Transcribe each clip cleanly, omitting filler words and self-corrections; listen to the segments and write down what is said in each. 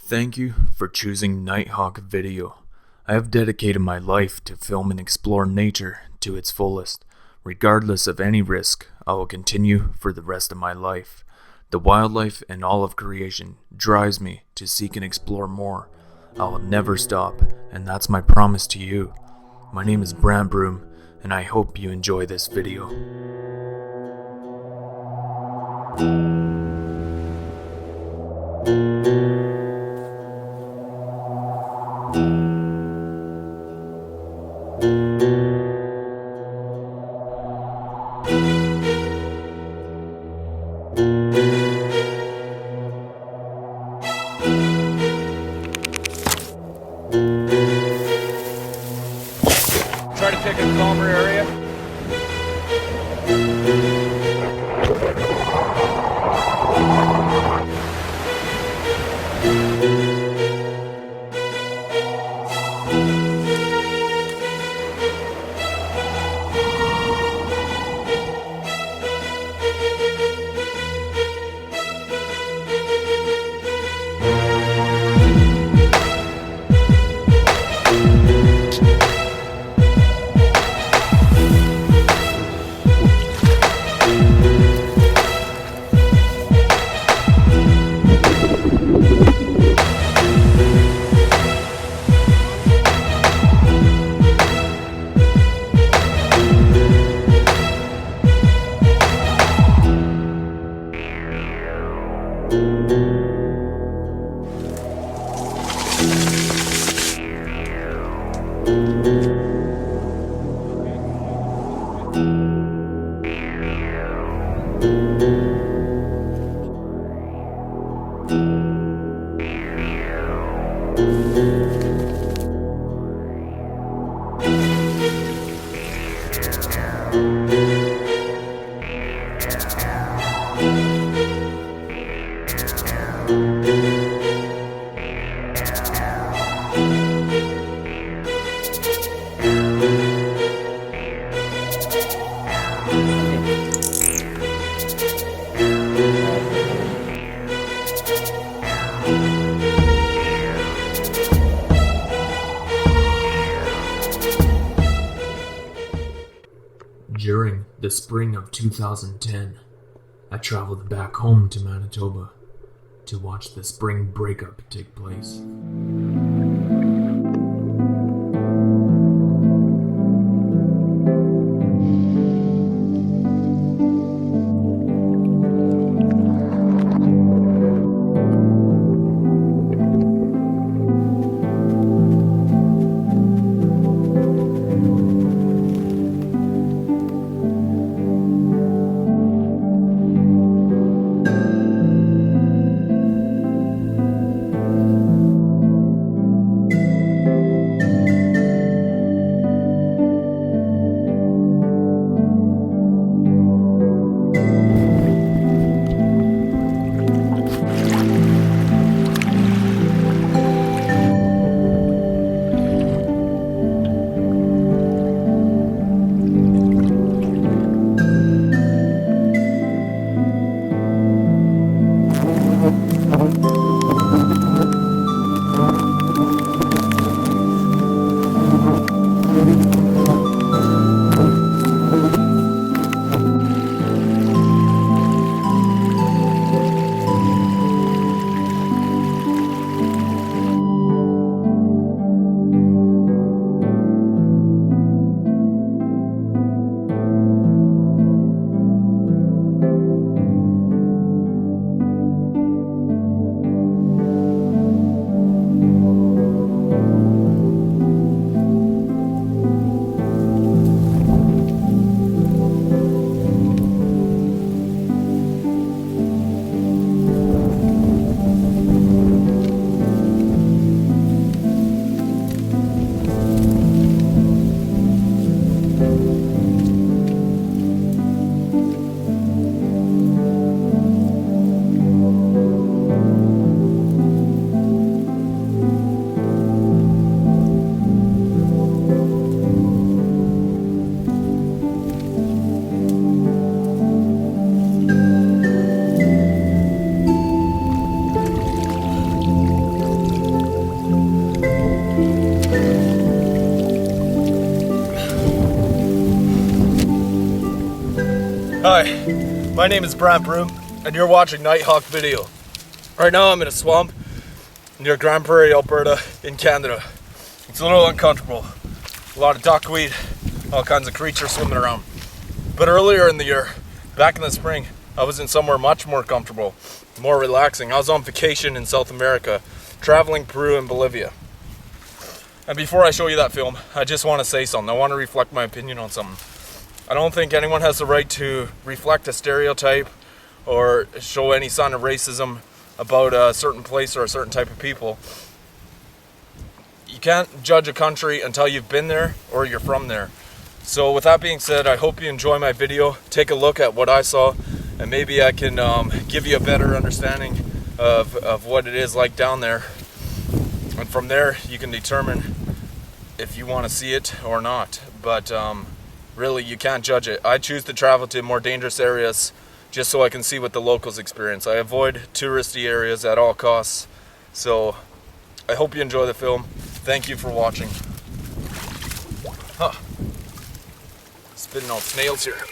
Thank you for choosing Nighthawk Video. I have dedicated my life to film and explore nature to its fullest. Regardless of any risk, I will continue for the rest of my life. The wildlife and all of creation drives me to seek and explore more. I will never stop, and that's my promise to you. My name is Brant Broom, and I hope you enjoy this video. Try to pick a calmer area. During the spring of 2010, I traveled back home to Manitoba to watch the spring breakup take place. Hi, my name is Brant Broom, and you're watching Nighthawk Video. Right now I'm in a swamp near Grand Prairie, Alberta, in Canada. It's a little uncomfortable. A lot of duckweed, all kinds of creatures swimming around. But earlier in the year, back in the spring, I was in somewhere much more comfortable, more relaxing. I was on vacation in South America, traveling Peru and Bolivia. And before I show you that film, I just want to say something. I want to reflect my opinion on something. I don't think anyone has the right to reflect a stereotype or show any sign of racism about a certain place or a certain type of people. You can't judge a country until you've been there or you're from there. So with that being said, I hope you enjoy my video. Take a look at what I saw, and maybe I can give you a better understanding of what it is like down there. And from there, you can determine if you want to see it or not. But really, you can't judge it. I choose to travel to more dangerous areas just so I can see what the locals experience. I avoid touristy areas at all costs. So I hope you enjoy the film. Thank you for watching. Huh. Spitting out snails here.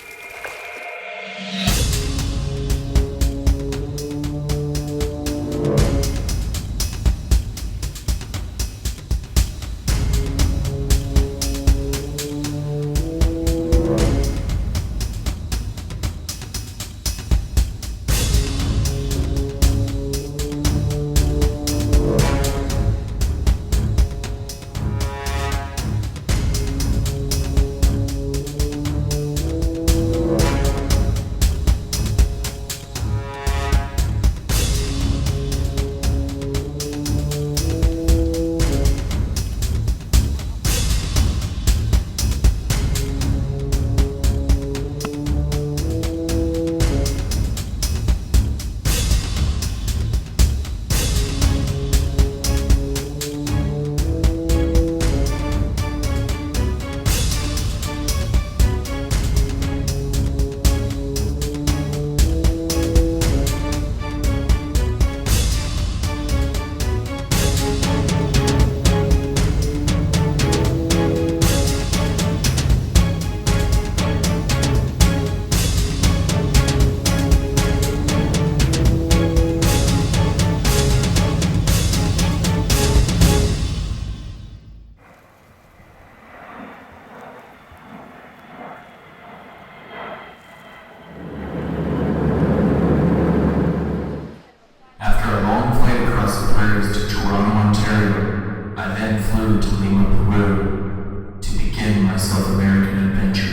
After a long flight across the prairies to Toronto, Ontario, I then flew to Lima, Peru, to begin my South American adventure.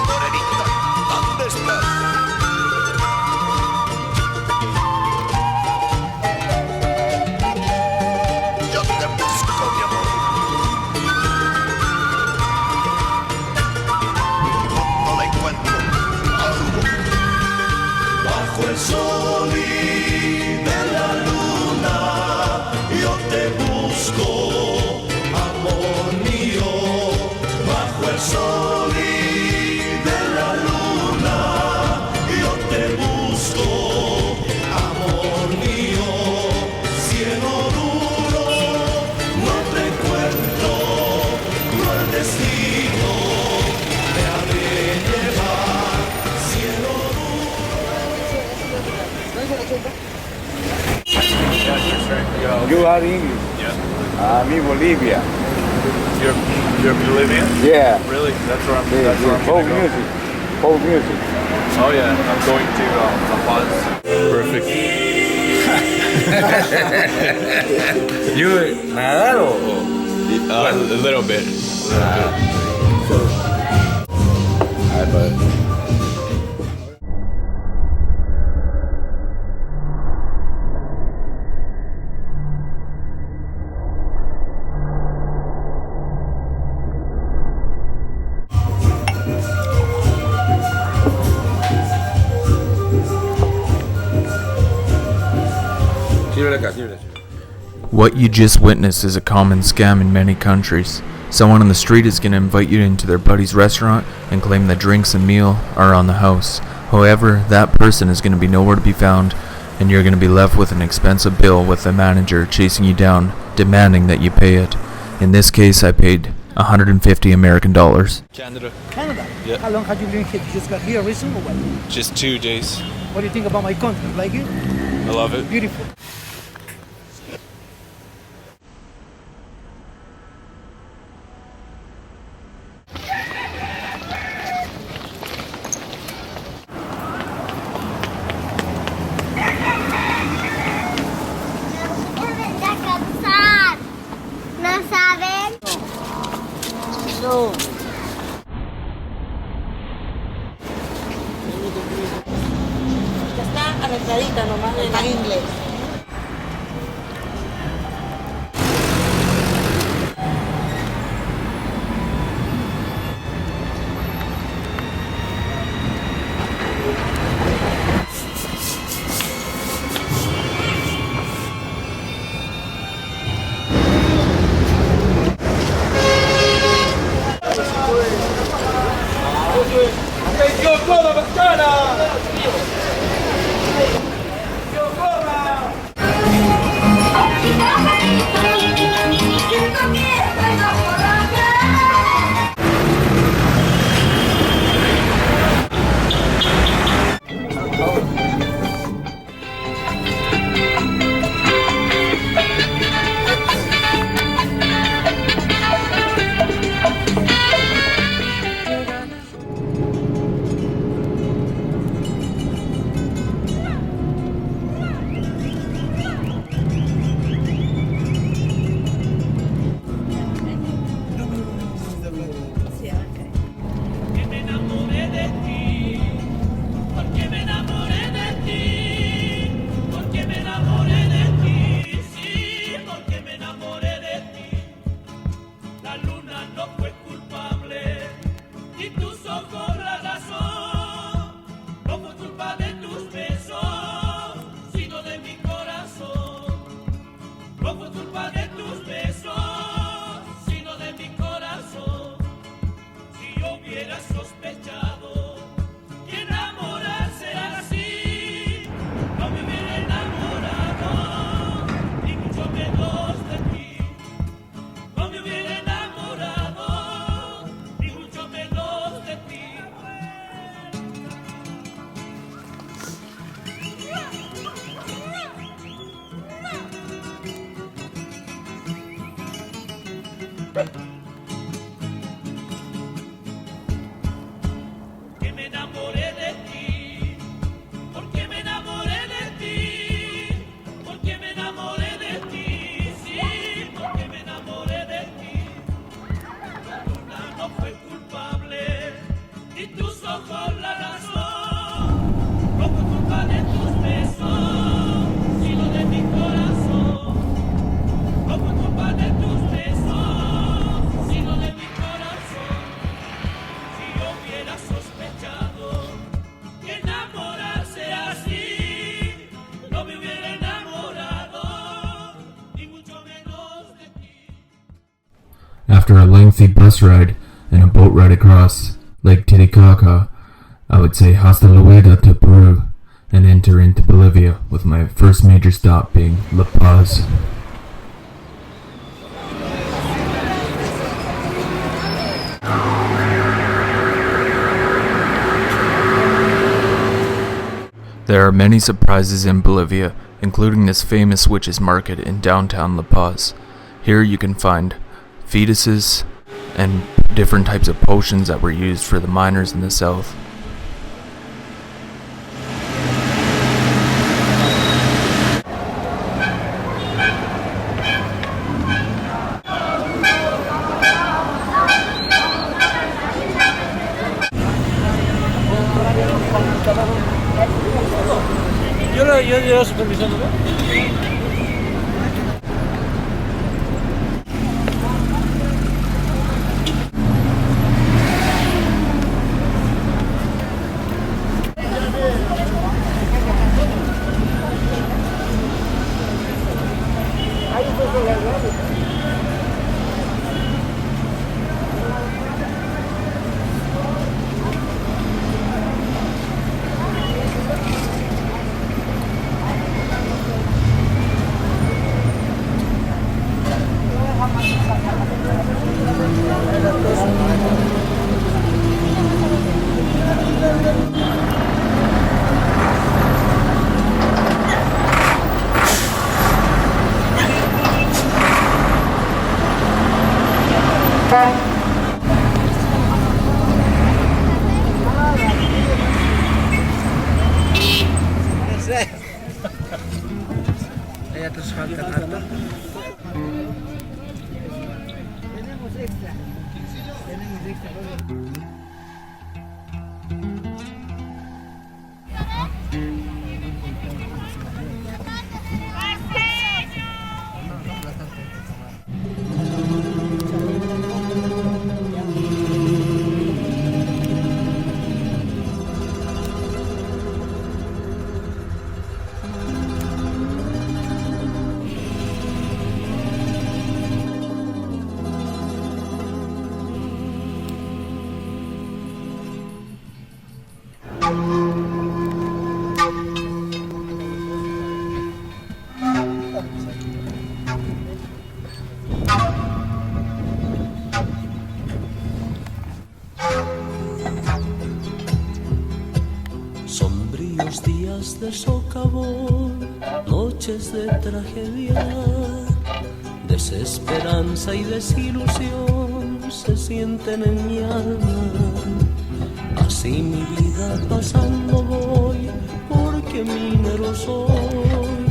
Morenita, ¿dónde estás? Yo te busco, mi amor. No la encuentro. Bajo el sol y de la luna, yo te busco, amor mío. Bajo el sol y de la luna, yo te busco, amor mío. Cielo duro, no te encuentro, cruel destino me ha de llevar. Cielo You are English. Yeah. Me Bolivia. You're Bolivian? Yeah. Really? That's where I'm. Yeah, That's where I'm folk gonna go. music. Folk music. Oh yeah, I'm going to La Paz. Perfect. You nadar o A little bit. sírvele acá, sírvele. What you just witnessed is a common scam in many countries. Someone on the street is going to invite you into their buddy's restaurant and claim that drinks and meal are on the house. However, that person is going to be nowhere to be found, and you're going to be left with an expensive bill with the manager chasing you down, demanding that you pay it. In this case, I paid 150 American dollars. Canada. Canada? Yeah. How long have you been here? You just got here recently or what? Just 2 days. What do you think about my country? Like it? I love it. Beautiful. ¿No saben? No. Ya está arregladita nomás en inglés. After a lengthy bus ride and a boat ride across Lake Titicaca, I would say hasta luego to Peru and enter into Bolivia, with my first major stop being La Paz. There are many surprises in Bolivia, including this famous witches market in downtown La Paz. Here you can find fetuses and different types of potions that were used for the miners in the south. Yo llevo supervisando, ¿no? Ya te falta nada. Tenemos extra. Tenemos extra. Sombríos días de socavón, noches de tragedia, desesperanza y desilusión se sienten en mi alma. Así mi vida pasando voy, porque minero soy,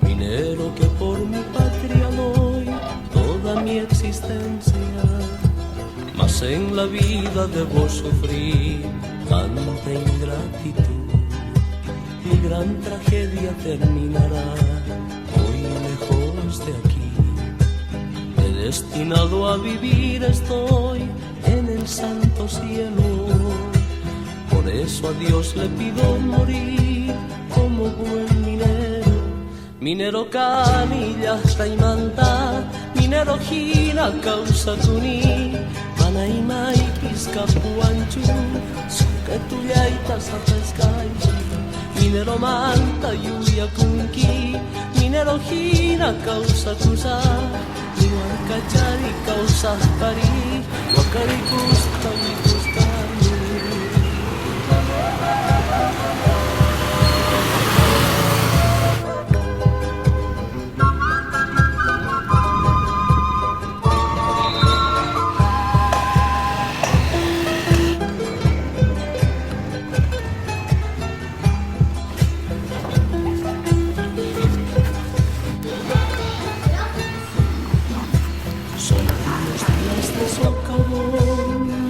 minero que por mi patria doy toda mi existencia. Mas en la vida debo sufrir tanta ingratitud, mi gran tragedia terminará hoy lejos de aquí. Predestinado a vivir estoy en el santo cielo, por eso a Dios le pido morir como buen minero. Minero canilla manta, minero hina causa tuni, Panaimai Piscapuanchu, Suketuyaitas Ateskai, minero manta lluvia kunki, minero hina causa tusa, Iwarkachari causa pari, Wakari kusta y kuskari.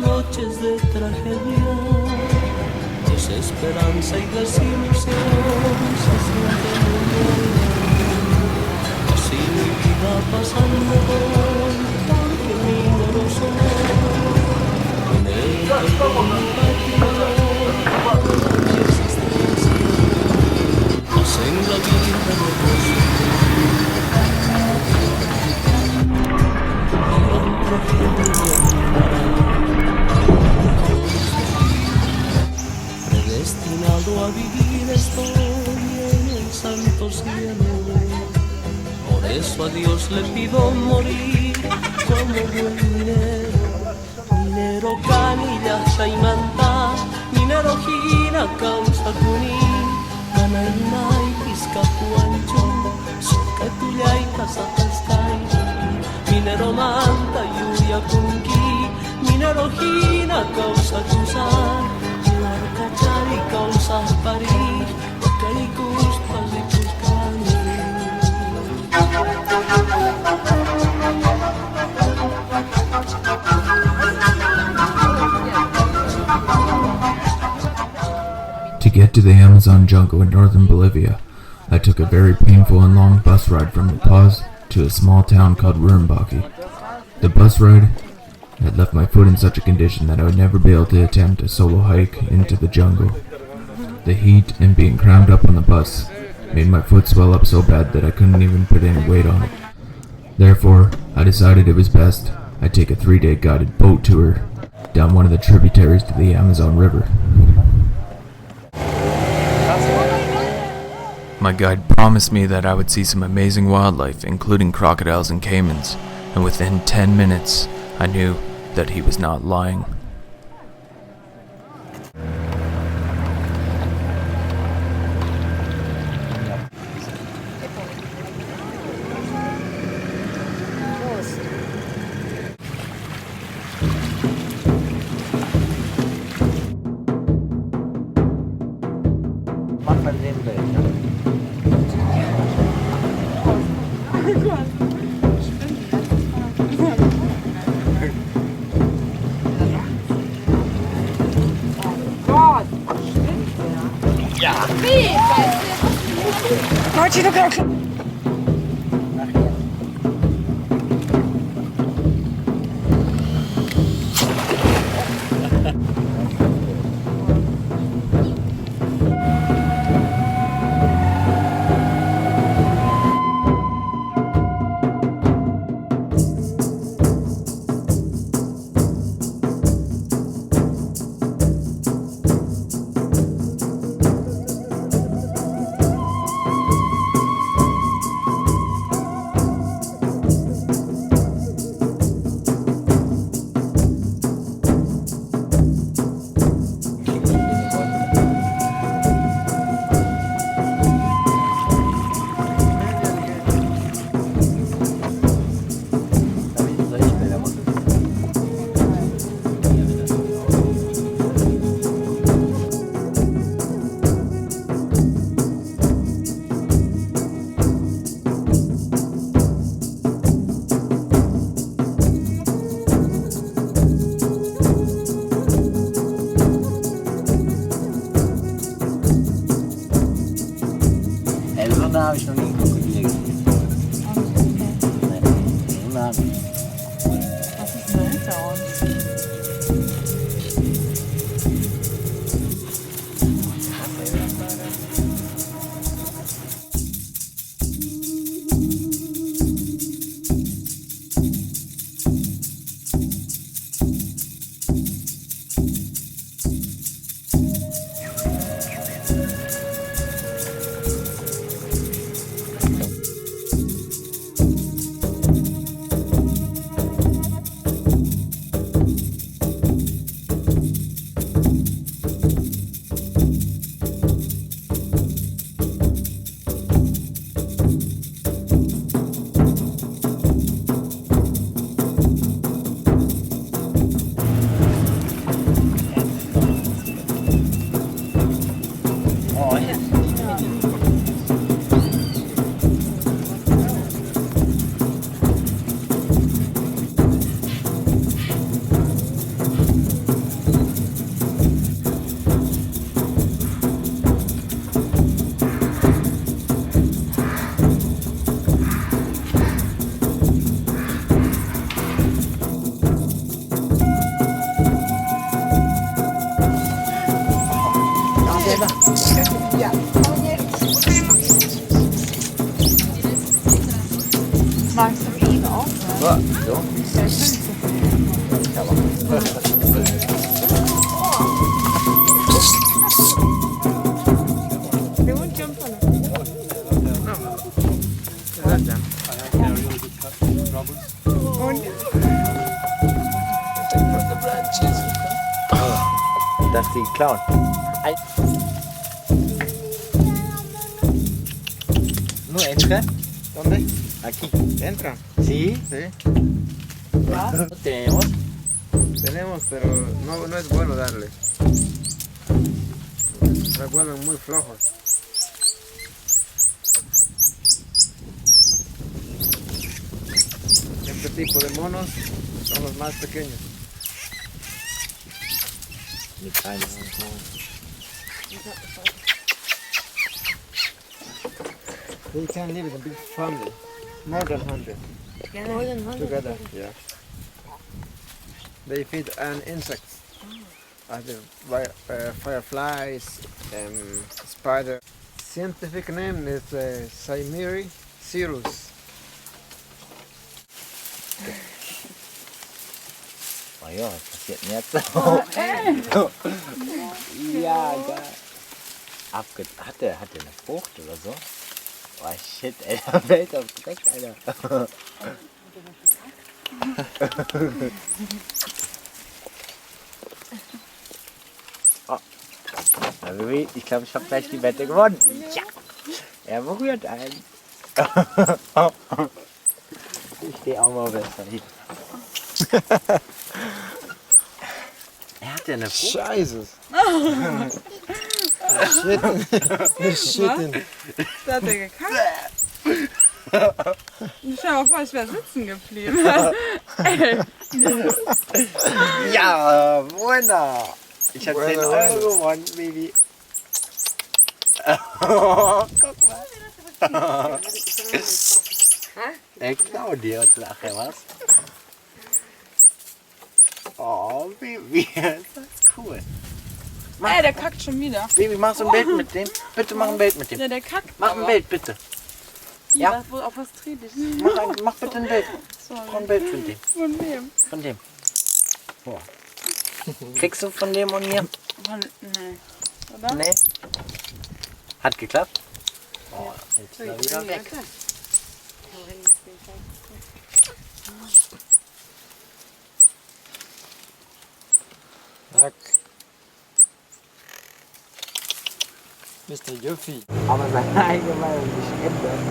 Noches de tragedia, desesperanza y desilusión se sienten en mi alma. Así mi vida pasando voy, porque minero soy, minero que por mi patria doy toda mi existencia. Mas en la vida debo sufrir mi gran tragedia. Predestinado a vivir estoy en el santo cielo, por eso a Dios le pido morir como buen minero. Minero canilla manta, minero hina causa kuni, Panaimai Piscapuanchu, Suketuyaitas Ateskai, minero manta lluvia kunki, minero hina causa tusar, Iwarkachari causa pari, Wakari kuspas y kuskani. To get to the Amazon jungle in northern Bolivia, I took a very painful and long bus ride from La Paz to a small town called Rumbaki. The bus ride had left my foot in such a condition that I would never be able to attempt a solo hike into the jungle. The heat and being crammed up on the bus made my foot swell up so bad that I couldn't even put any weight on it. Therefore, I decided it was best I take a 3-day guided boat tour down one of the tributaries to the Amazon River. My guide promised me that I would see some amazing wildlife, including crocodiles and caimans, and within 10 minutes, I knew that he was not lying. Gott, stimmt der? Ja. Wie? Weißt du? Sonne habe ich noch nie in Krokodile gesehen. Nee, Sonne habe ich. Was ist denn hinter uns? Magst du ihn auch? Ja, so. Ja, ich finde They won't jump on it. Das ist die Clown. No, entra. ¿Dónde? Aquí. Entra. Sí. Sí. No tenemos. Tenemos, pero no es bueno darle. Se vuelven muy flojos. Este tipo de monos son los más pequeños. They can live in a big family, more than 100 More than 100. together. Yeah. They feed on insects, fireflies, spider. Scientific name is Saimiri cirrus. Oh ja, was passiert denn jetzt? Ja, geil. Hat der eine Frucht oder so? Oh shit, ey, da fällt das direkt, Alter. Oh. Na, Baby, ich glaube, ich habe gleich die Wette gewonnen. Ja, er berührt einen. Ich stehe auch mal besser hin. Er hat ja eine Frucht. Scheiße. Shit. Da hat er gekackt. Schau mal vor, ich wäre sitzen geblieben. Ey, Ja, bueno. Ich habe 10 Euro gewonnen, Baby. Guck mal. Ich klau dir jetzt nachher was. Oh, Baby, das ist cool. Ey, der kackt schon wieder. Baby, mach so ein Bild mit dem. Bitte mach ein Bild mit dem. Ja, der kackt. Mach ein Bild, bitte. Ja? Auf was trete ich? Mach bitte ein Bild. Mach ein Bild von dem. Von wem? Von dem. Oh. Kriegst du von dem und mir? Nee. Oder? Nee. Hat geklappt? Oh, jetzt ist er wieder weg. Tack. Mr. Juffy. Aber seine eigene Meinung nicht ändern.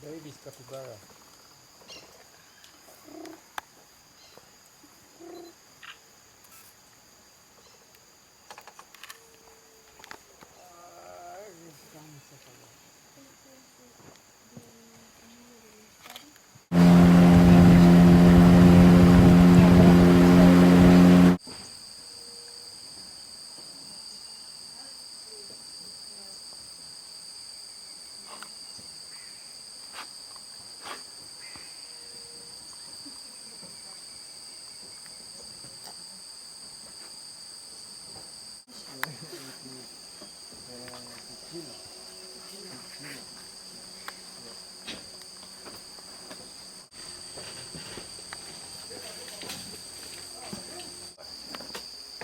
Baby's capybara.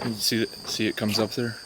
You see it comes up there?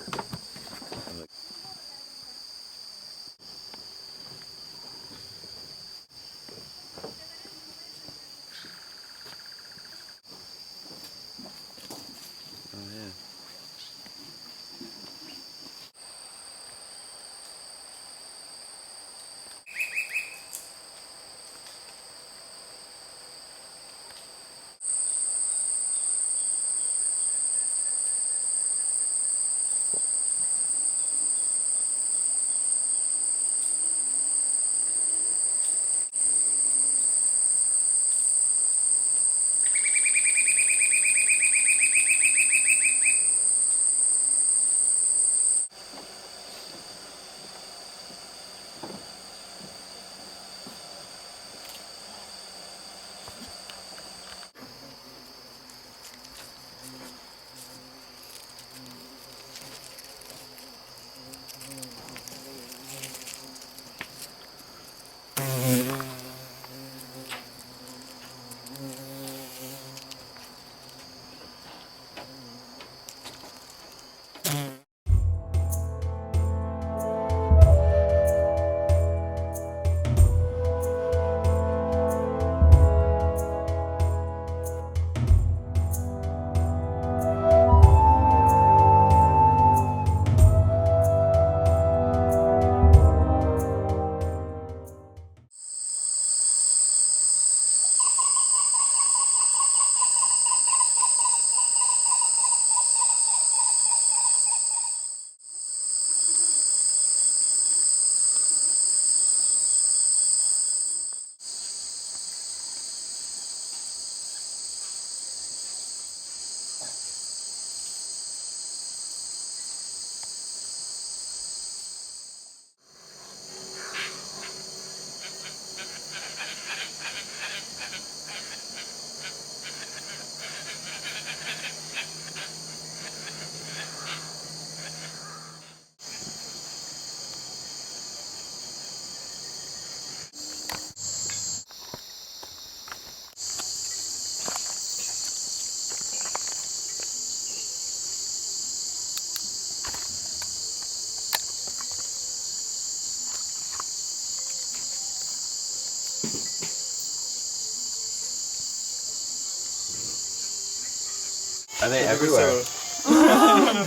Are they everywhere? Oh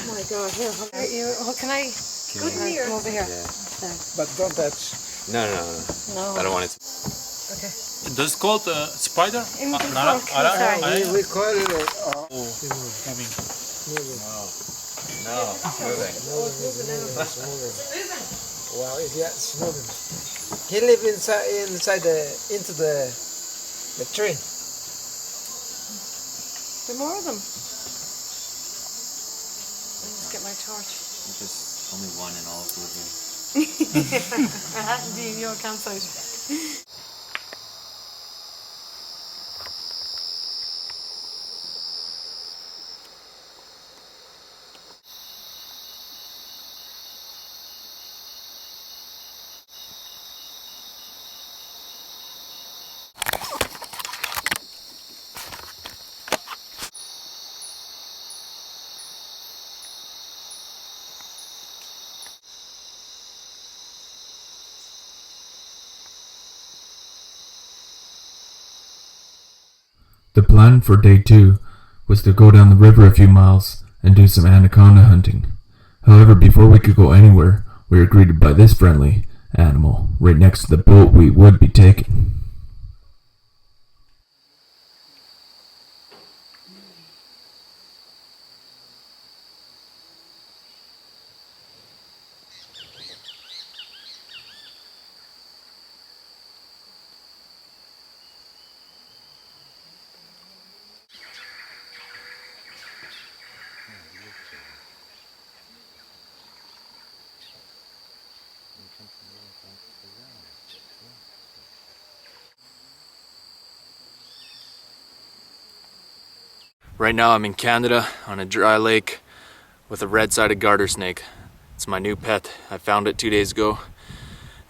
my god. Here, can I come over here? But don't touch. No. I don't want it. Does it called spider? Sorry. We call it No, moving. wow, it's moving. He lives inside into the tree. There are more of them. Let me just get my torch. Just only one in all of Bolivia. Indeed, your campsite. The plan for day 2 was to go down the river a few miles and do some anaconda hunting. However, before we could go anywhere, we were greeted by this friendly animal right next to the boat we would be taking. Right now I'm in Canada on a dry lake with a red-sided garter snake. It's my new pet. I found it 2 days ago.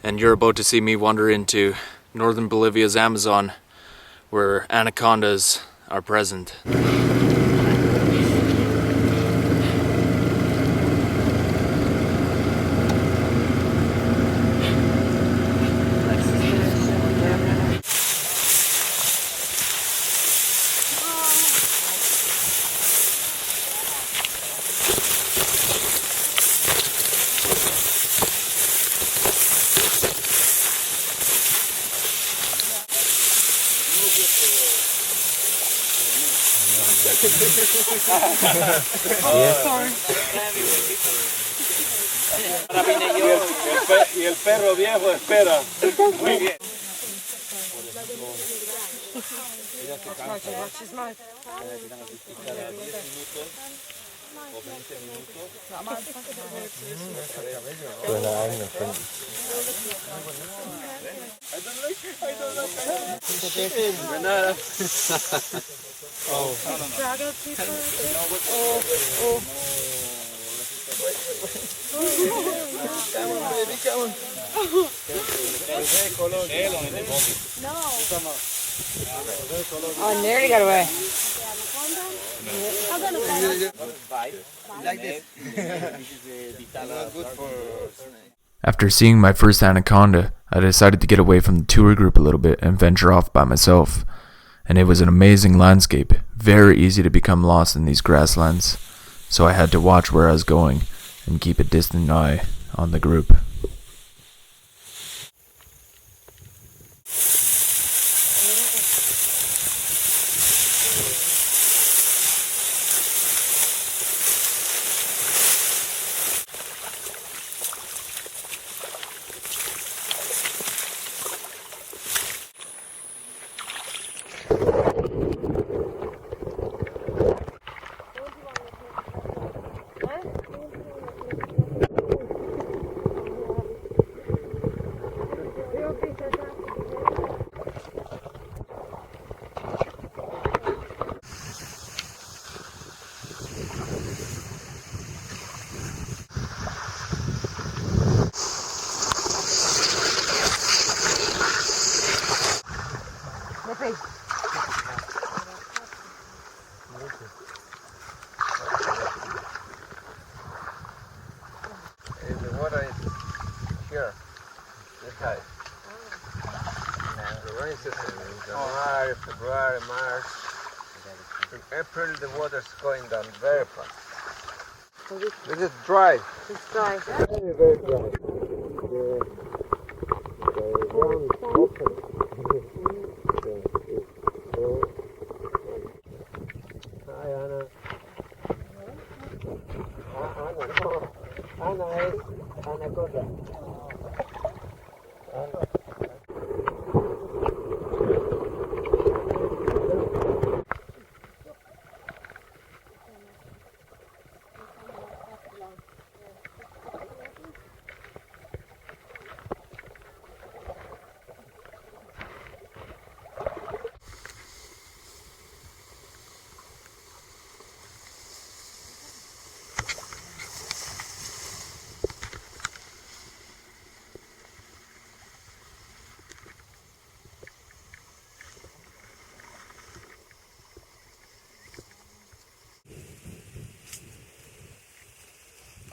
And you're about to see me wander into northern Bolivia's Amazon, where anacondas are present. Y el perro viejo espera. Muy bien. Oh, nearly got away. Like this. After seeing my first anaconda, I decided to get away from the tour group a little bit and venture off by myself. And it was an amazing landscape, very easy to become lost in these grasslands. So I had to watch where I was going and keep a distant eye on the group. The water is here, this high. The rain season is January, February, March. In April the water's going down very fast. This is dry. It's dry. Very, very dry.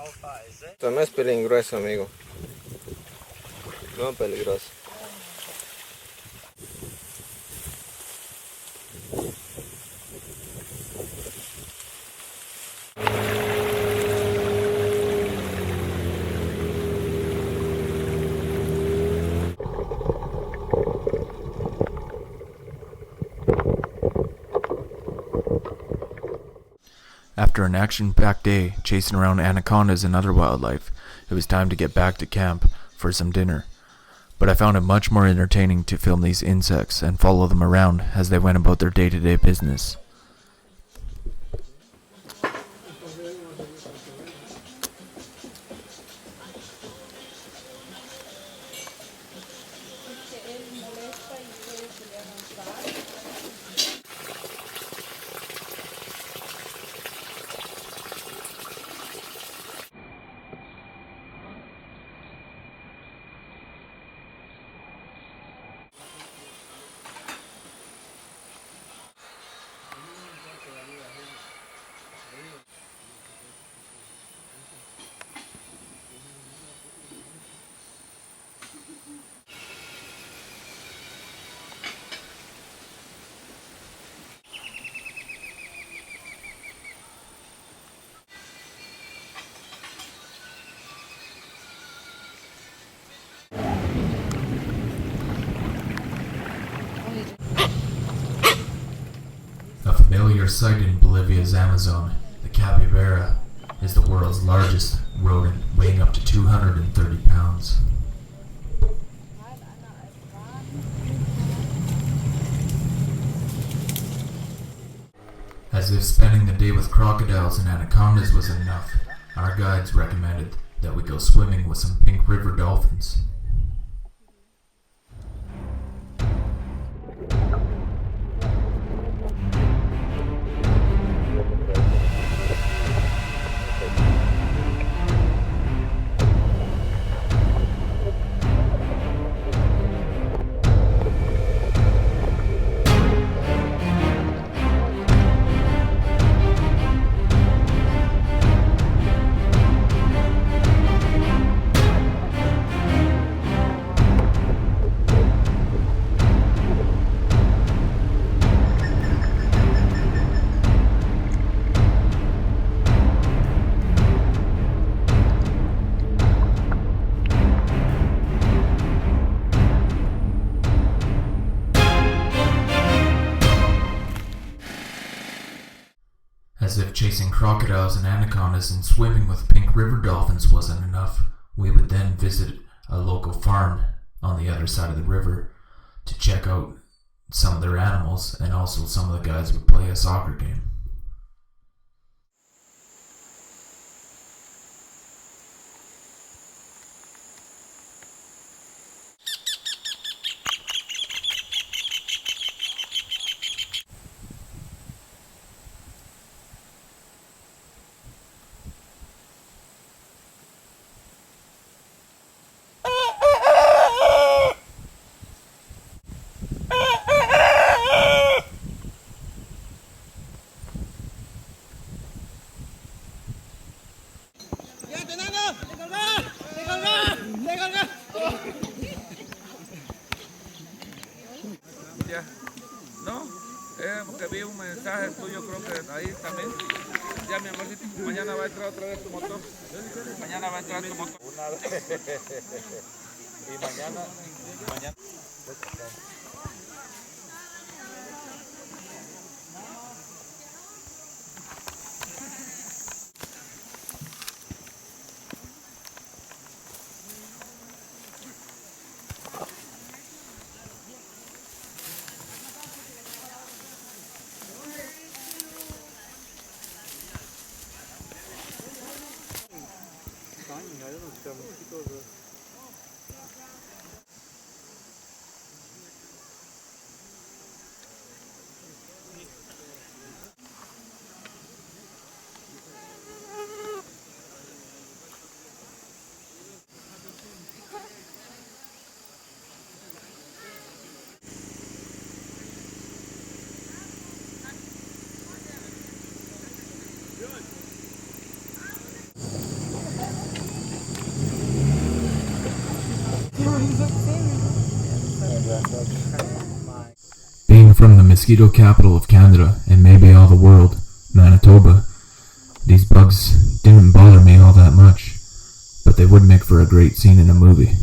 Esto no es peligroso, amigo. No peligroso. After an action-packed day chasing around anacondas and other wildlife, it was time to get back to camp for some dinner. But I found it much more entertaining to film these insects and follow them around as they went about their day-to-day business. A familiar sight in Bolivia's Amazon, the capybara is the world's largest rodent, weighing up to 230 pounds. As if spending the day with crocodiles and anacondas was enough, our guides recommended that we go swimming with some pink river dolphins. As if chasing crocodiles and anacondas and swimming with pink river dolphins wasn't enough, we would then visit a local farm on the other side of the river to check out some of their animals, and also some of the guys would play a soccer game. No, porque vi un mensaje tuyo, creo que ahí también. Ya, mi amorcito, mañana va a entrar otra vez tu motor. Mañana va a entrar tu motor. Una vez. Y mañana. Being from the mosquito capital of Canada, and maybe all the world, Manitoba, these bugs didn't bother me all that much, but they would make for a great scene in a movie.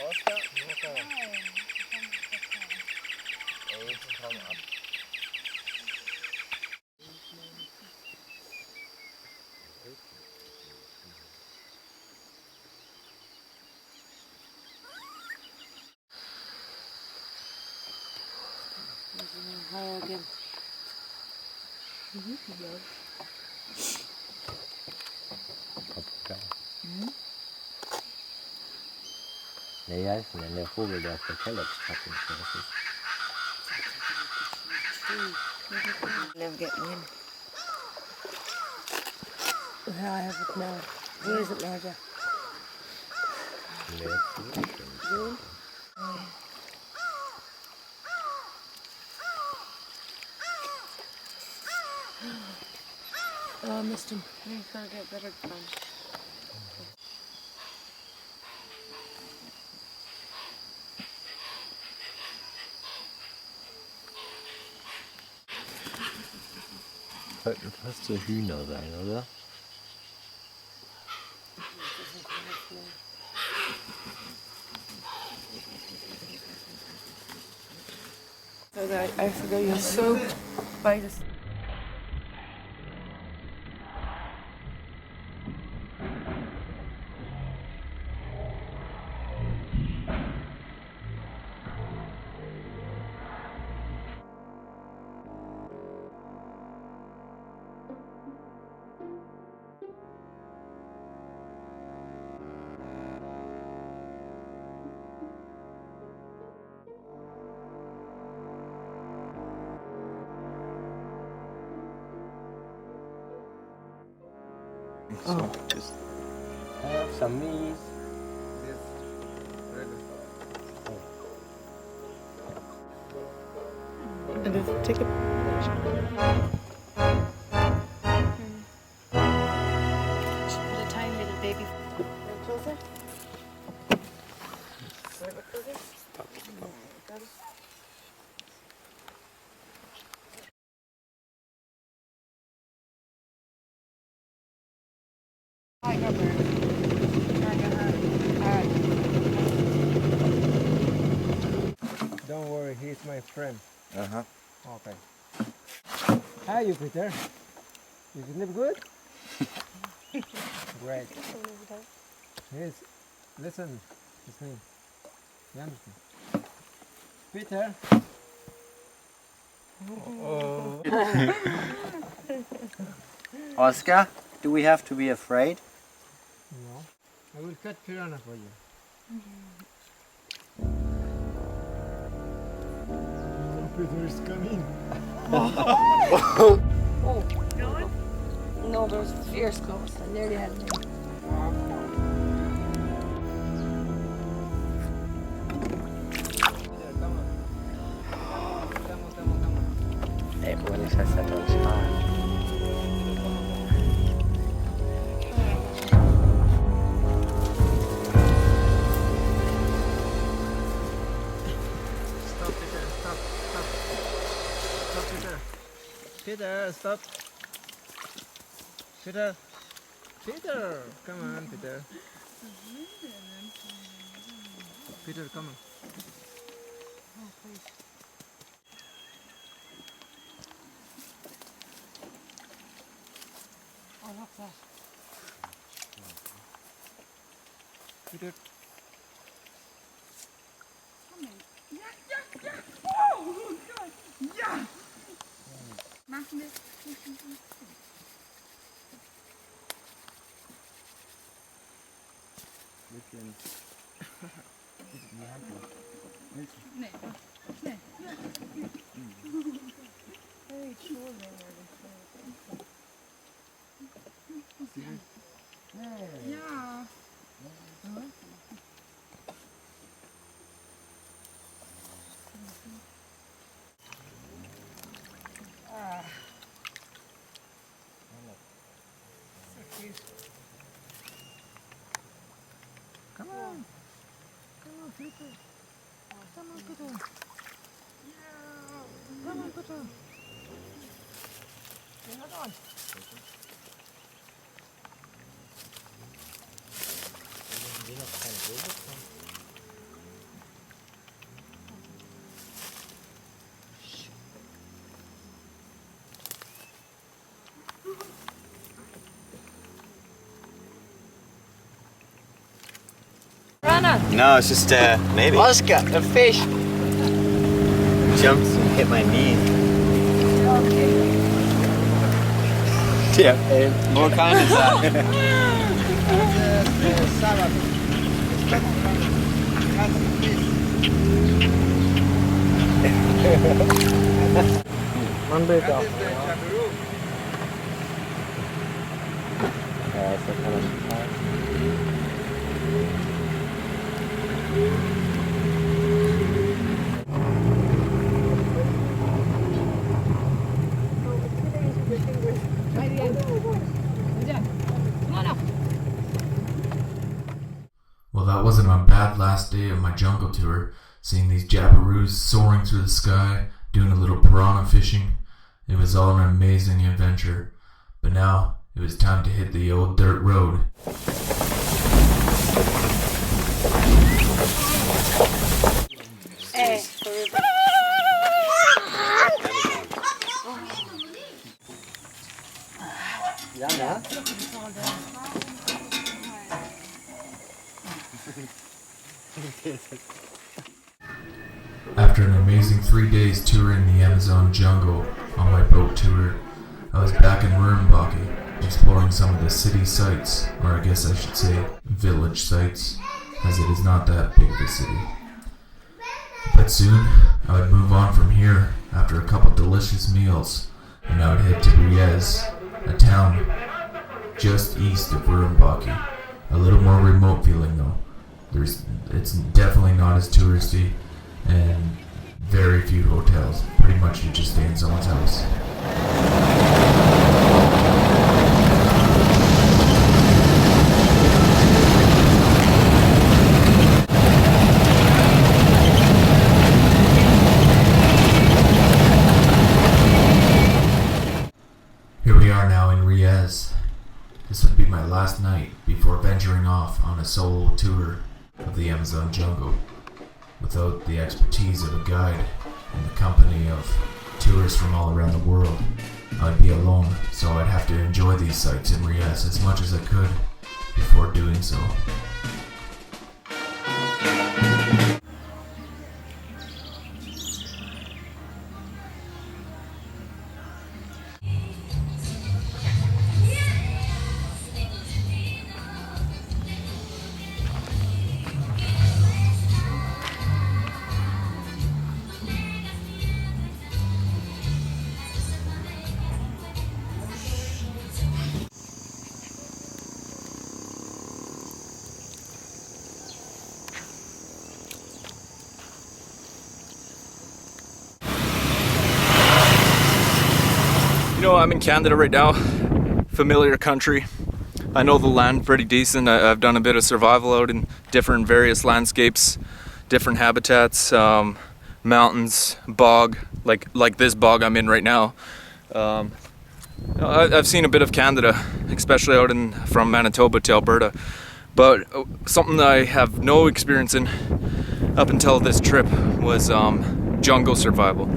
Oscar, Mutter. Ey, jetzt komm ab. High again. Papagei. Nee, wie heißt denn der Vogel, der auf der Kellogg's-Packung drauf ist? Never get me in. Yeah, I have it now. Where is it now, Jack? Nee, jetzt Zoom? Oh, I missed him. He's gonna get better fun. Sollten fast so Hühner sein, oder? So that I forgot you're soaked by this. So, just Have some meat. Yes. Ready. And then take a. Should put a tiny little baby. Closer. Closer. Got it. I got burned. Don't worry, he's my friend. Uh-huh. Okay. Hi, you Peter. You sleep good? Great. Yes. Listen, it's me. You understand? Peter. Oscar, do we have to be afraid? No. I will cut piranha for you. Peter is coming. Oh. No, there was a fierce ghost. I nearly had him. Everybody says that all the time. Stop, Peter. Stop. Stop. Stop, Peter. Peter, stop. Peter. Peter. Come on, Peter. Peter, come on. Oh, look that. Peter. Oh Gott! Ja! Machen wir. Nee. Nee. Very cool Ja. Come on. Come on, Peter. Come on, Peter. Come on, Peter. You're not on. No, it's just maybe. Oscar, the fish. Jumped and hit my knee. Yeah. What kind is that? Well, that wasn't a bad last day of my jungle tour, seeing these jabiroos soaring through the sky, doing a little piranha fishing. It was all an amazing adventure. But now, it was time to hit the old dirt road. After an amazing 3 days touring the Amazon jungle on my boat tour, I was back in Rurumbaki, exploring some of the city sights, or I guess I should say village sights, as it is not that big of a city. But soon, I would move on from here after a couple delicious meals, and I would head to Riez, a town just east of Rurumbaki. A little more remote feeling though. It's definitely not as touristy, and very few hotels. Pretty much you just stay in someone's house. Here we are now in Riez. This would be my last night before venturing off on a solo tour of the Amazon jungle. Without the expertise of a guide and the company of tourists from all around the world, I'd be alone, so I'd have to enjoy these sights in Riez as much as I could before doing so. You know, I'm in Canada right now, familiar country. I know the land pretty decent. I've done a bit of survival out in different various landscapes, different habitats, mountains, bog, like this bog I'm in right now. I've seen a bit of Canada, especially out from Manitoba to Alberta, but something that I have no experience in up until this trip was jungle survival.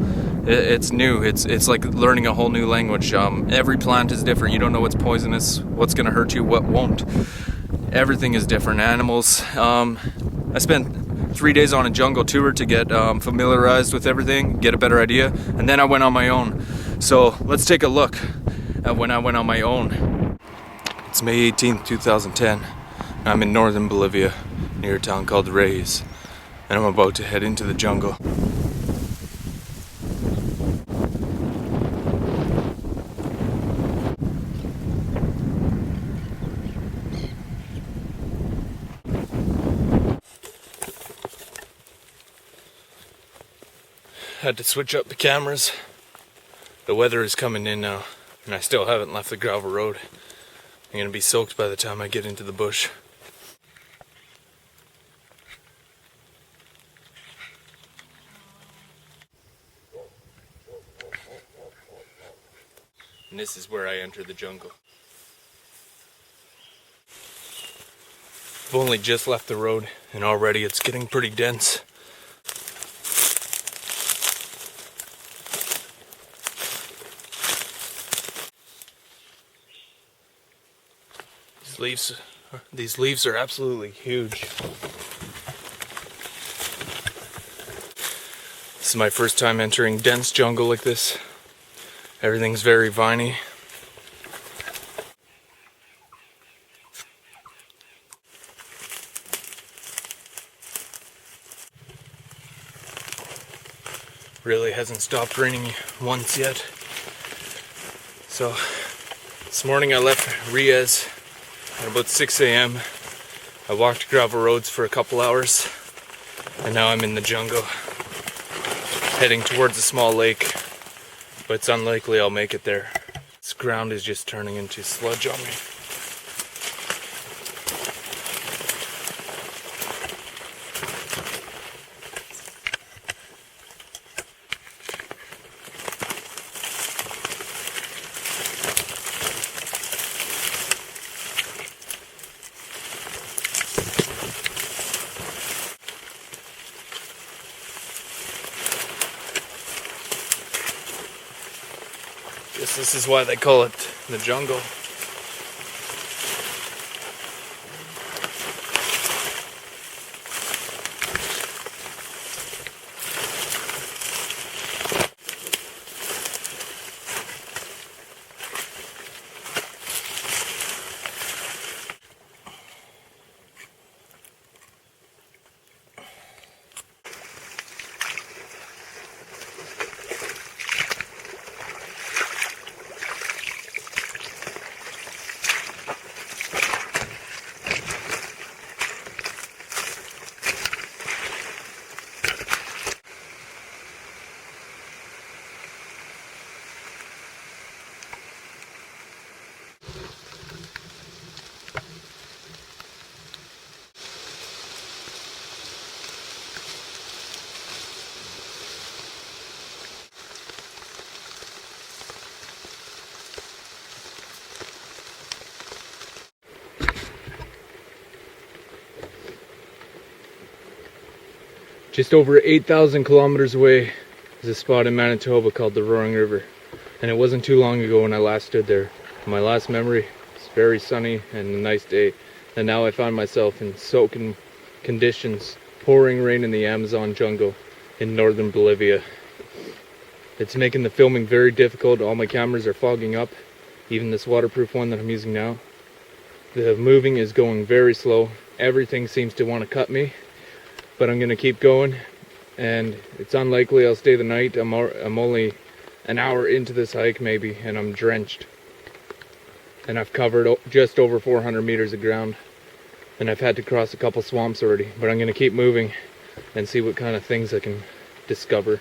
It's new. It's like learning a whole new language. Every plant is different. You don't know what's poisonous, what's gonna hurt you, what won't. Everything is different. Animals. I spent 3 days on a jungle tour to get familiarized with everything, get a better idea, and then I went on my own. So let's take a look at when I went on my own. It's May 18th, 2010. I'm in northern Bolivia, near a town called Reyes, and I'm about to head into the jungle. Had to switch up the cameras. The weather is coming in now, and I still haven't left the gravel road. I'm gonna be soaked by the time I get into the bush. And this is where I enter the jungle. I've only just left the road, and already it's getting pretty dense. These leaves are absolutely huge. This is my first time entering dense jungle like this. Everything's very viney. Really hasn't stopped raining once yet. So this morning I left Riaz at about 6 a.m. I walked gravel roads for a couple hours, and now I'm in the jungle, heading towards a small lake, but it's unlikely I'll make it there. This ground is just turning into sludge on me. Guess this is why they call it the jungle. Just over 8,000 kilometers away is a spot in Manitoba called the Roaring River. And it wasn't too long ago when I last stood there. My last memory, it's very sunny and a nice day. And now I find myself in soaking conditions, pouring rain in the Amazon jungle in northern Bolivia. It's making the filming very difficult. All my cameras are fogging up, even this waterproof one that I'm using now. The moving is going very slow. Everything seems to want to cut me. But I'm gonna keep going, and it's unlikely I'll stay the night. I'm only an hour into this hike maybe, and I'm drenched. And I've covered just over 400 meters of ground, and I've had to cross a couple swamps already. But I'm gonna keep moving and see what kind of things I can discover.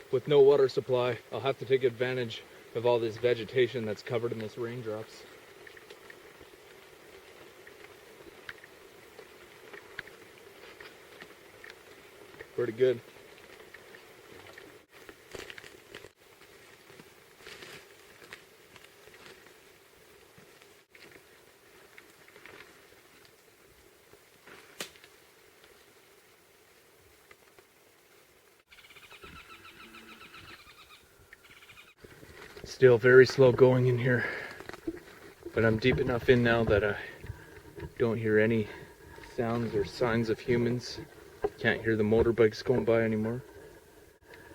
With no water supply, I'll have to take advantage of all this vegetation that's covered in this raindrops. Pretty good. Still very slow going in here, but I'm deep enough in now that I don't hear any sounds or signs of humans. Can't hear the motorbikes going by anymore.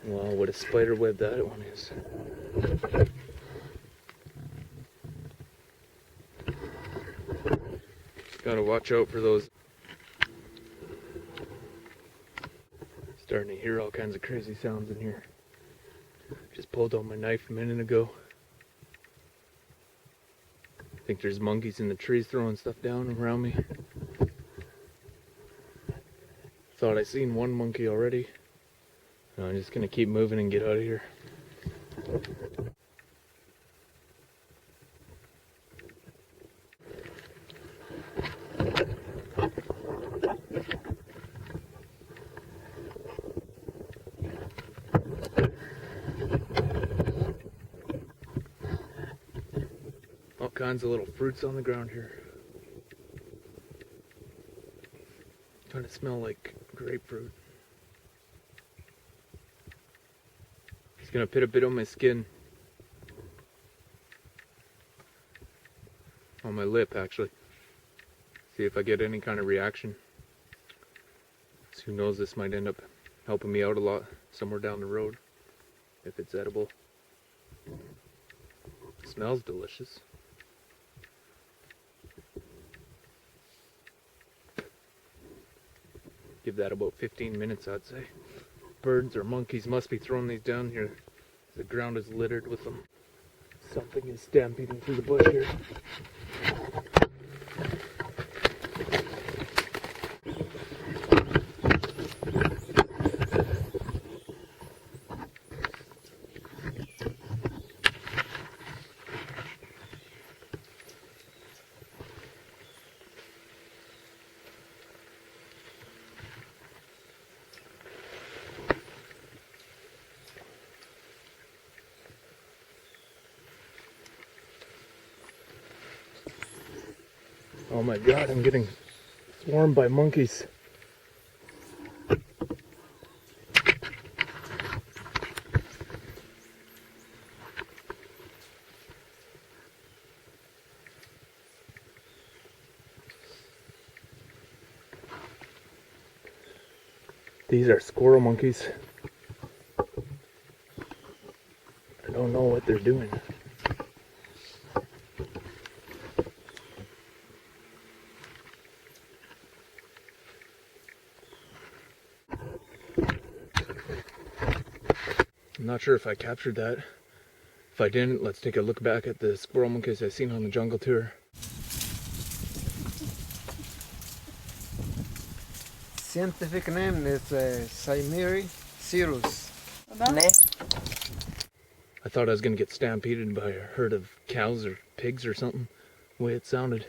Wow, what a spider web that one is. Gotta watch out for those. Starting to hear all kinds of crazy sounds in here. Just pulled out my knife a minute ago. I think there's monkeys in the trees throwing stuff down around me. Thought I seen one monkey already. No, I'm just gonna keep moving and get out of here. All kinds of little fruits on the ground here. Trying to smell like grapefruit. It's gonna put a bit on my skin. On my lip, actually. See if I get any kind of reaction. So who knows, this might end up helping me out a lot somewhere down the road, if it's edible. It smells delicious. Give that about 15 minutes, I'd say. Birds or monkeys must be throwing these down here. The ground is littered with them. Something is stampeding through the bush here. Oh my god, I'm getting swarmed by monkeys. These are squirrel monkeys. I don't know what they're doing. I'm not sure if I captured that. If I didn't, let's take a look back at the squirrel monkeys I've seen on the jungle tour. Scientific name is Cymeri cirrus. I thought I was gonna get stampeded by a herd of cows or pigs or something, the way it sounded.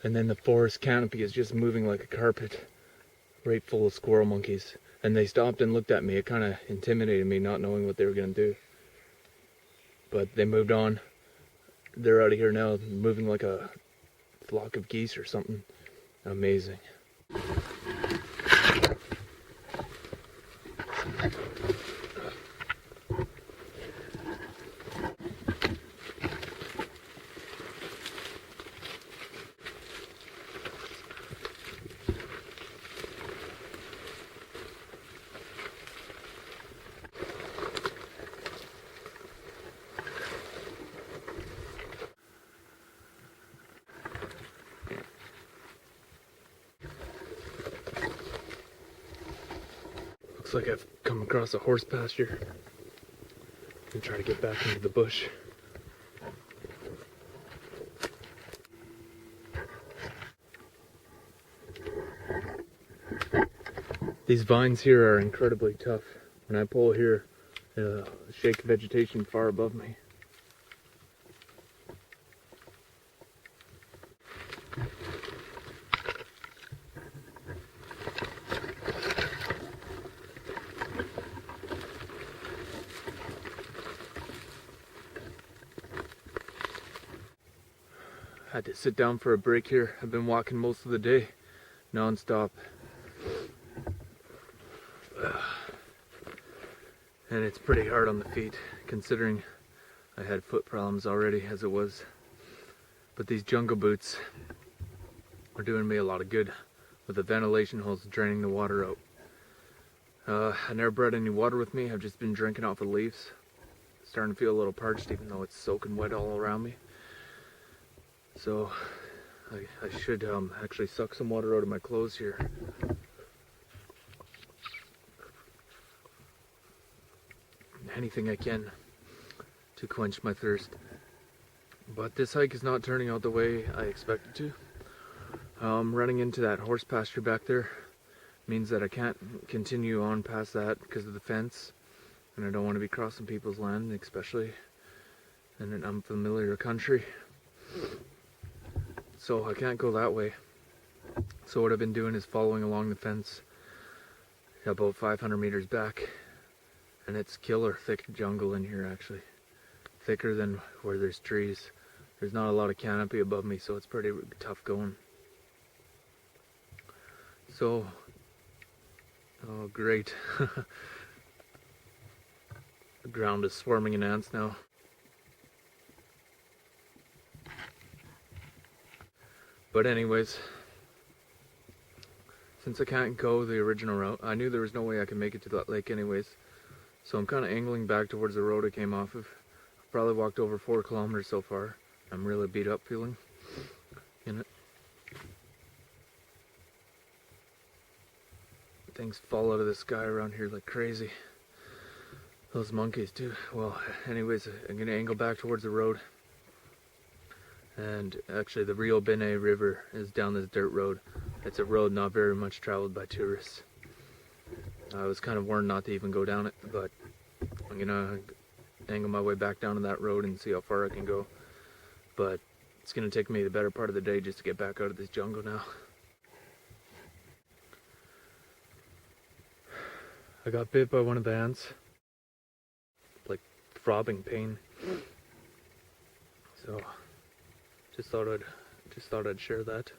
And then the forest canopy is just moving like a carpet, right full of squirrel monkeys. And they stopped and looked at me. It kind of intimidated me, not knowing what they were gonna do. But they moved on. They're out of here now, moving like a flock of geese or something. Amazing. Looks like I've come across a horse pasture. I'm trying to get back into the bush. These vines here are incredibly tough. When I pull here, it'll shake vegetation far above me. Had to sit down for a break here. I've been walking most of the day, non-stop. And it's pretty hard on the feet, considering I had foot problems already as it was. But these jungle boots are doing me a lot of good, with the ventilation holes draining the water out. I never brought any water with me. I've just been drinking off of leaves. Starting to feel a little parched, even though it's soaking wet all around me. So I should actually suck some water out of my clothes here. Anything I can to quench my thirst. But this hike is not turning out the way I expected to. Running into that horse pasture back there means that I can't continue on past that because of the fence, and I don't want to be crossing people's land, especially in an unfamiliar country. So I can't go that way. So what I've been doing is following along the fence about 500 meters back, and it's killer thick jungle in here actually. Thicker than where there's trees. There's not a lot of canopy above me, so it's pretty tough going. So, oh great. The ground is swarming in ants now. But anyways, since I can't go the original route, I knew there was no way I could make it to that lake anyways. So I'm kind of angling back towards the road I came off of. I've probably walked over 4 kilometers so far. I'm really beat up feeling in it. Things fall out of the sky around here like crazy. Those monkeys too. Well, anyways, I'm gonna angle back towards the road. And actually the Rio Bene River is down this dirt road. It's a road not very much traveled by tourists. I was kind of warned not to even go down it, but I'm gonna angle my way back down to that road and see how far I can go. But it's gonna take me the better part of the day just to get back out of this jungle now. I got bit by one of the ants. Like throbbing pain. So just thought I'd share that.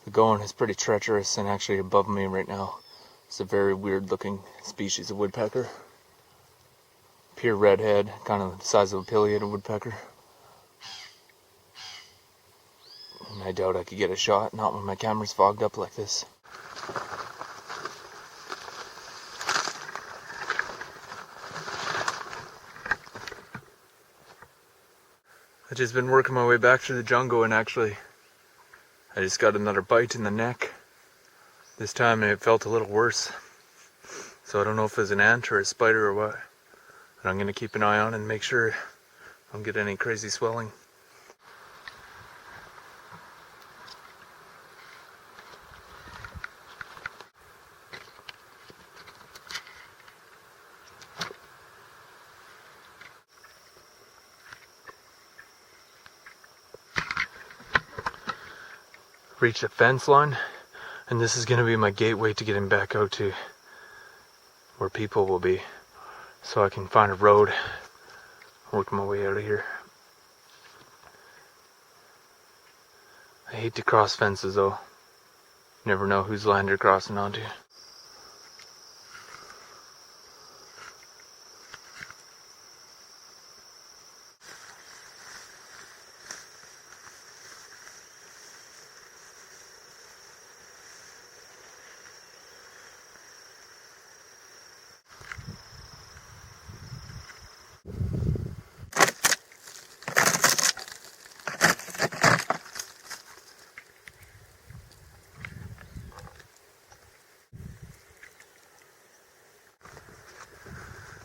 The going is pretty treacherous, and actually above me right now is a very weird looking species of woodpecker. Pure redhead, kind of the size of a pileated woodpecker. And I doubt I could get a shot, not when my camera's fogged up like this. I've just been working my way back through the jungle, and actually I just got another bite in the neck this time, and it felt a little worse. So I don't know if it's an ant or a spider or what, but I'm gonna keep an eye on and make sure I don't get any crazy swelling. Reached a fence line, and this is going to be my gateway to getting back out to where people will be, so I can find a road, work my way out of here. I hate to cross fences though. You never know whose land you're crossing onto.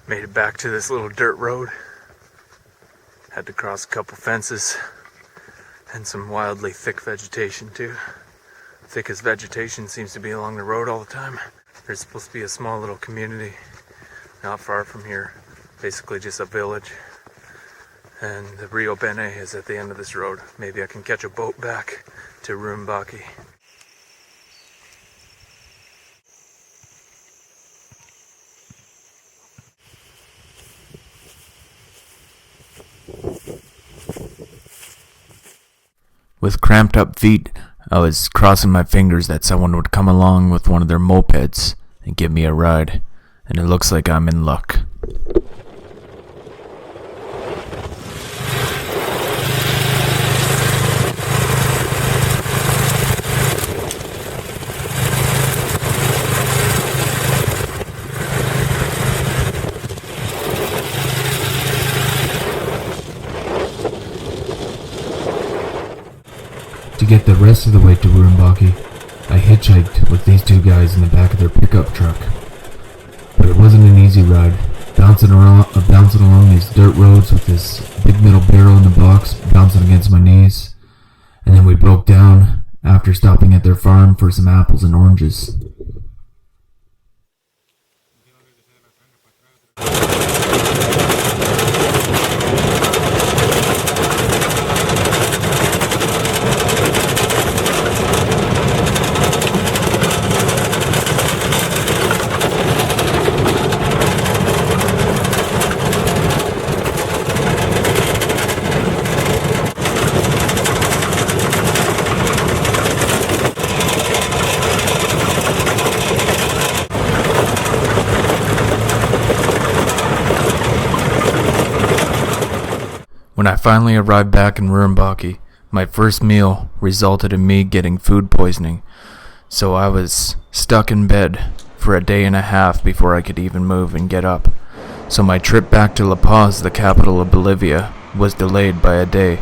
Made it back to this little dirt road. Had to cross a couple fences and some wildly thick vegetation too. Thickest vegetation seems to be along the road all the time. There's supposed to be a small little community not far from here, basically just a village. And the Rio Bene is at the end of this road. Maybe I can catch a boat back to Rumbaki. With cramped up feet, I was crossing my fingers that someone would come along with one of their mopeds and give me a ride, and it looks like I'm in luck. To get the rest of the way to Rumbaki, I hitchhiked with these two guys in the back of their pickup truck. But it wasn't an easy ride, bouncing along these dirt roads with this big metal barrel in the box bouncing against my knees. And then we broke down after stopping at their farm for some apples and oranges. When I finally arrived back in Rumbaki, my first meal resulted in me getting food poisoning, so I was stuck in bed for a day and a half before I could even move and get up. So my trip back to La Paz, the capital of Bolivia, was delayed by a day,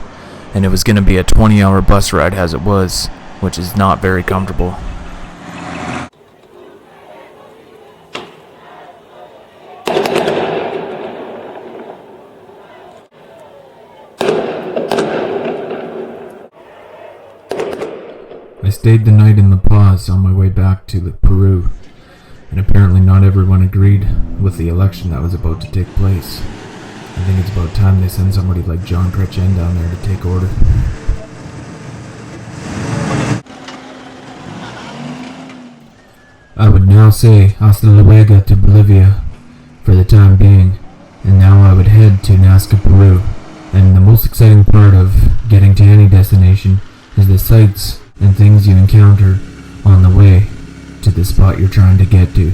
and it was going to be a 20-hour bus ride as it was, which is not very comfortable. I stayed the night in La Paz on my way back to Peru, and apparently not everyone agreed with the election that was about to take place. I think it's about time they send somebody like John Chrétien down there to take order. I would now say hasta luego to Bolivia for the time being, and now I would head to Nazca, Peru. And the most exciting part of getting to any destination is the sights and things you encounter on the way to the spot you're trying to get to.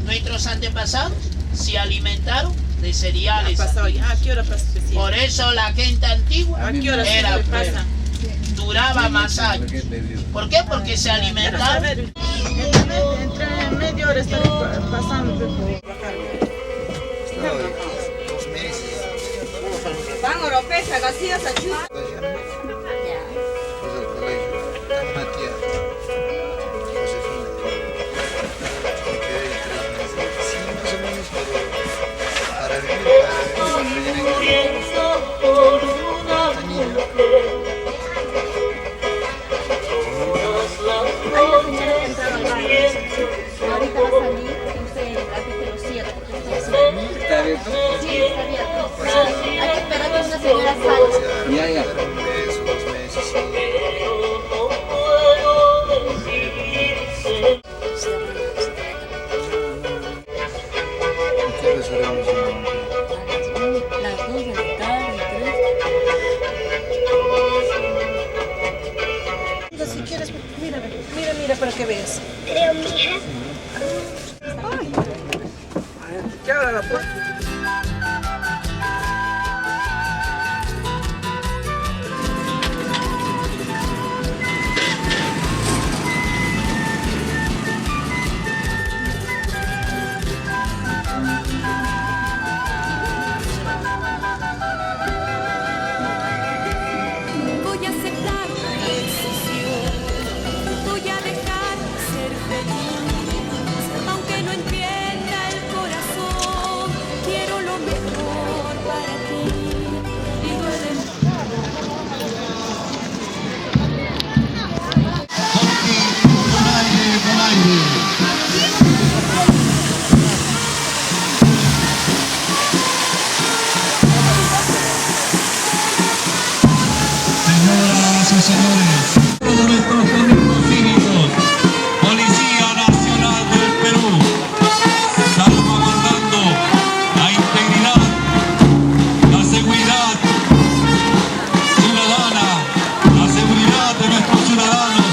Nuestros antepasados se alimentaron de cereales. Por eso la gente antigua era buena, duraba más años. ¿Por qué? Porque se alimentaron. Entre media hora estaré pasando. Van europeas, gasillas, achú. Ahorita va a salir, no sé, a ti te lo cierro porque está abierto. ¿Está abierto? Sí, está abierto. Hay que esperar que una señora salga. Ya. Las 2 de la tarde, 3. Si quieres, mira para que veas. Creo, mija. ¿Qué abra la puerta? Voy a aceptar tu decisión, voy a dejar de ser feliz, aunque no entienda el corazón, quiero lo mejor para ti. Y duele. Señoras y señores, todos nuestros amigos cívicos, Policía Nacional del Perú, salvaguardando la integridad, la seguridad ciudadana, la seguridad de nuestros ciudadanos.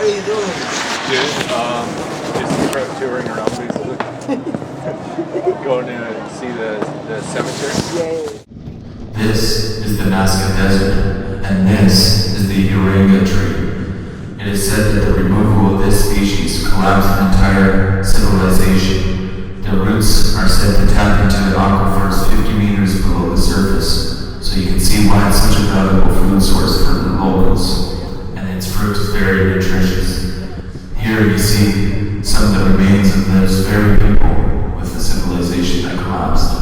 What are you doing? Just touring around basically. Going to see the cemetery. This is the Nazca Desert, and this is the Uranga tree. It is said that the removal of this species collapsed an entire civilization. The roots are said to tap into the aquifers 50 meters below the surface, so you can see why it's such a valuable food source for the locals, and its fruit is very nutritious. Here you see some of the remains of those very people with the civilization that collapsed.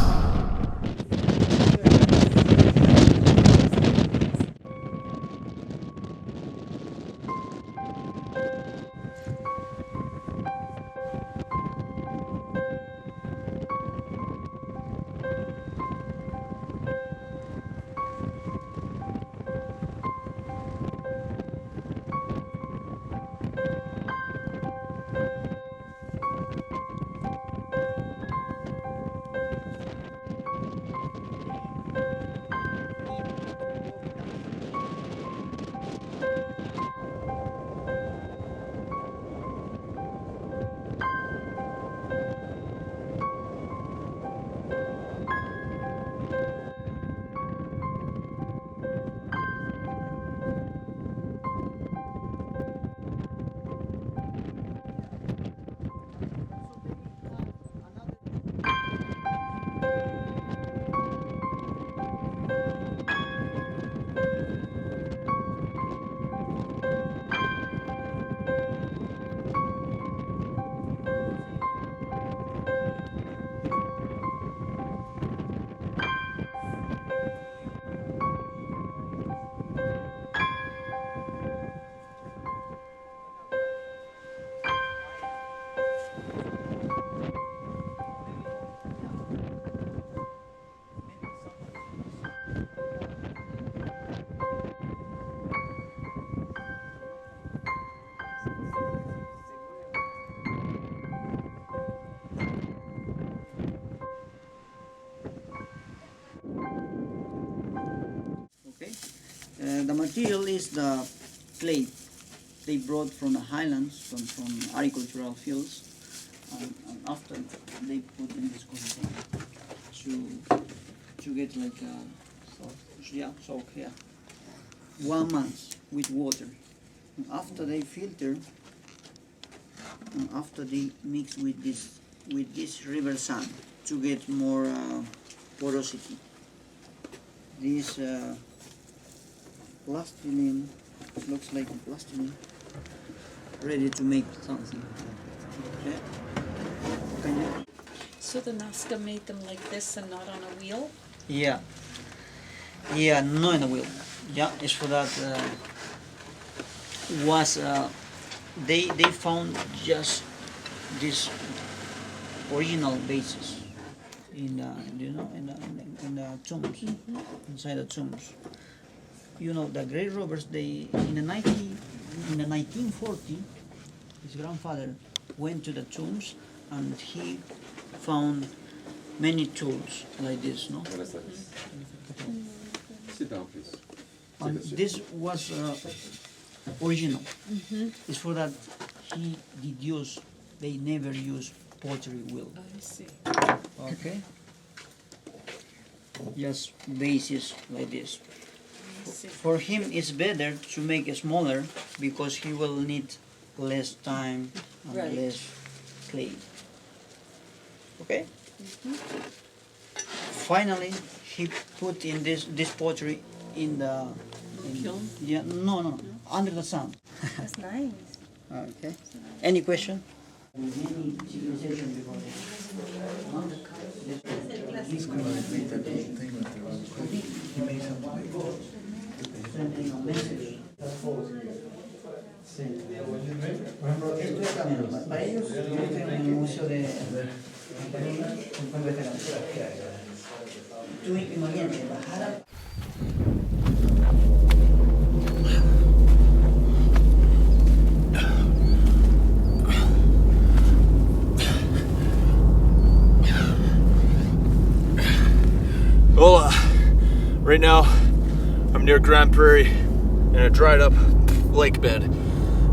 Okay, the material is the clay they brought from the highlands, from agricultural fields, and after they put in this container to get like soak here 1 month with water. And after they filter, and after they mix with this river sand to get more porosity. This plastilin looks like plastilin, ready to make something. Okay. So the Nazca made them like this and not on a wheel? Yeah. Yeah, not in a wheel. Yeah, it's for that. They found just this original basis in the tombs, inside the tombs. You know, the grave robbers, they in the 1940, his grandfather went to the tombs and he found many tools like this, no? Sit down, please. And this was original. It's for that they never use pottery wheel. I see. Okay? Just bases like this. For him, it's better to make it smaller because he will need less time and less clay. Okay? Finally, he put in this pottery in the no, under the sun. That's nice. Okay. Any question? Para ellos, yo estoy en el museo de tú imagínate bajar a Hola. Right now, I'm near Grand Prairie in a dried up lake bed.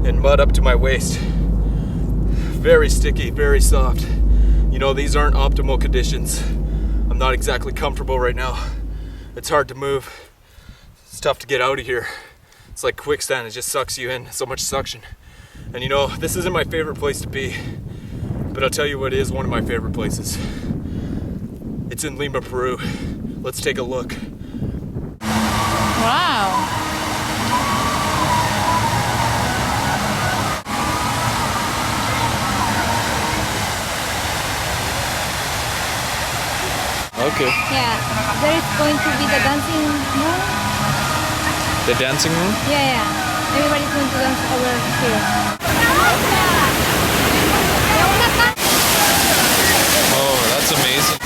and mud up to my waist. Very sticky, very soft. You know, these aren't optimal conditions. I'm not exactly comfortable right now. It's hard to move. It's tough to get out of here. It's like quicksand, it just sucks you in, so much suction. And you know, this isn't my favorite place to be, but I'll tell you what is one of my favorite places. It's in Lima, Peru. Let's take a look. Wow. Okay. Yeah, there is going to be the dancing room. The dancing room? Yeah, yeah. Everybody's going to dance over here. Oh, that's amazing.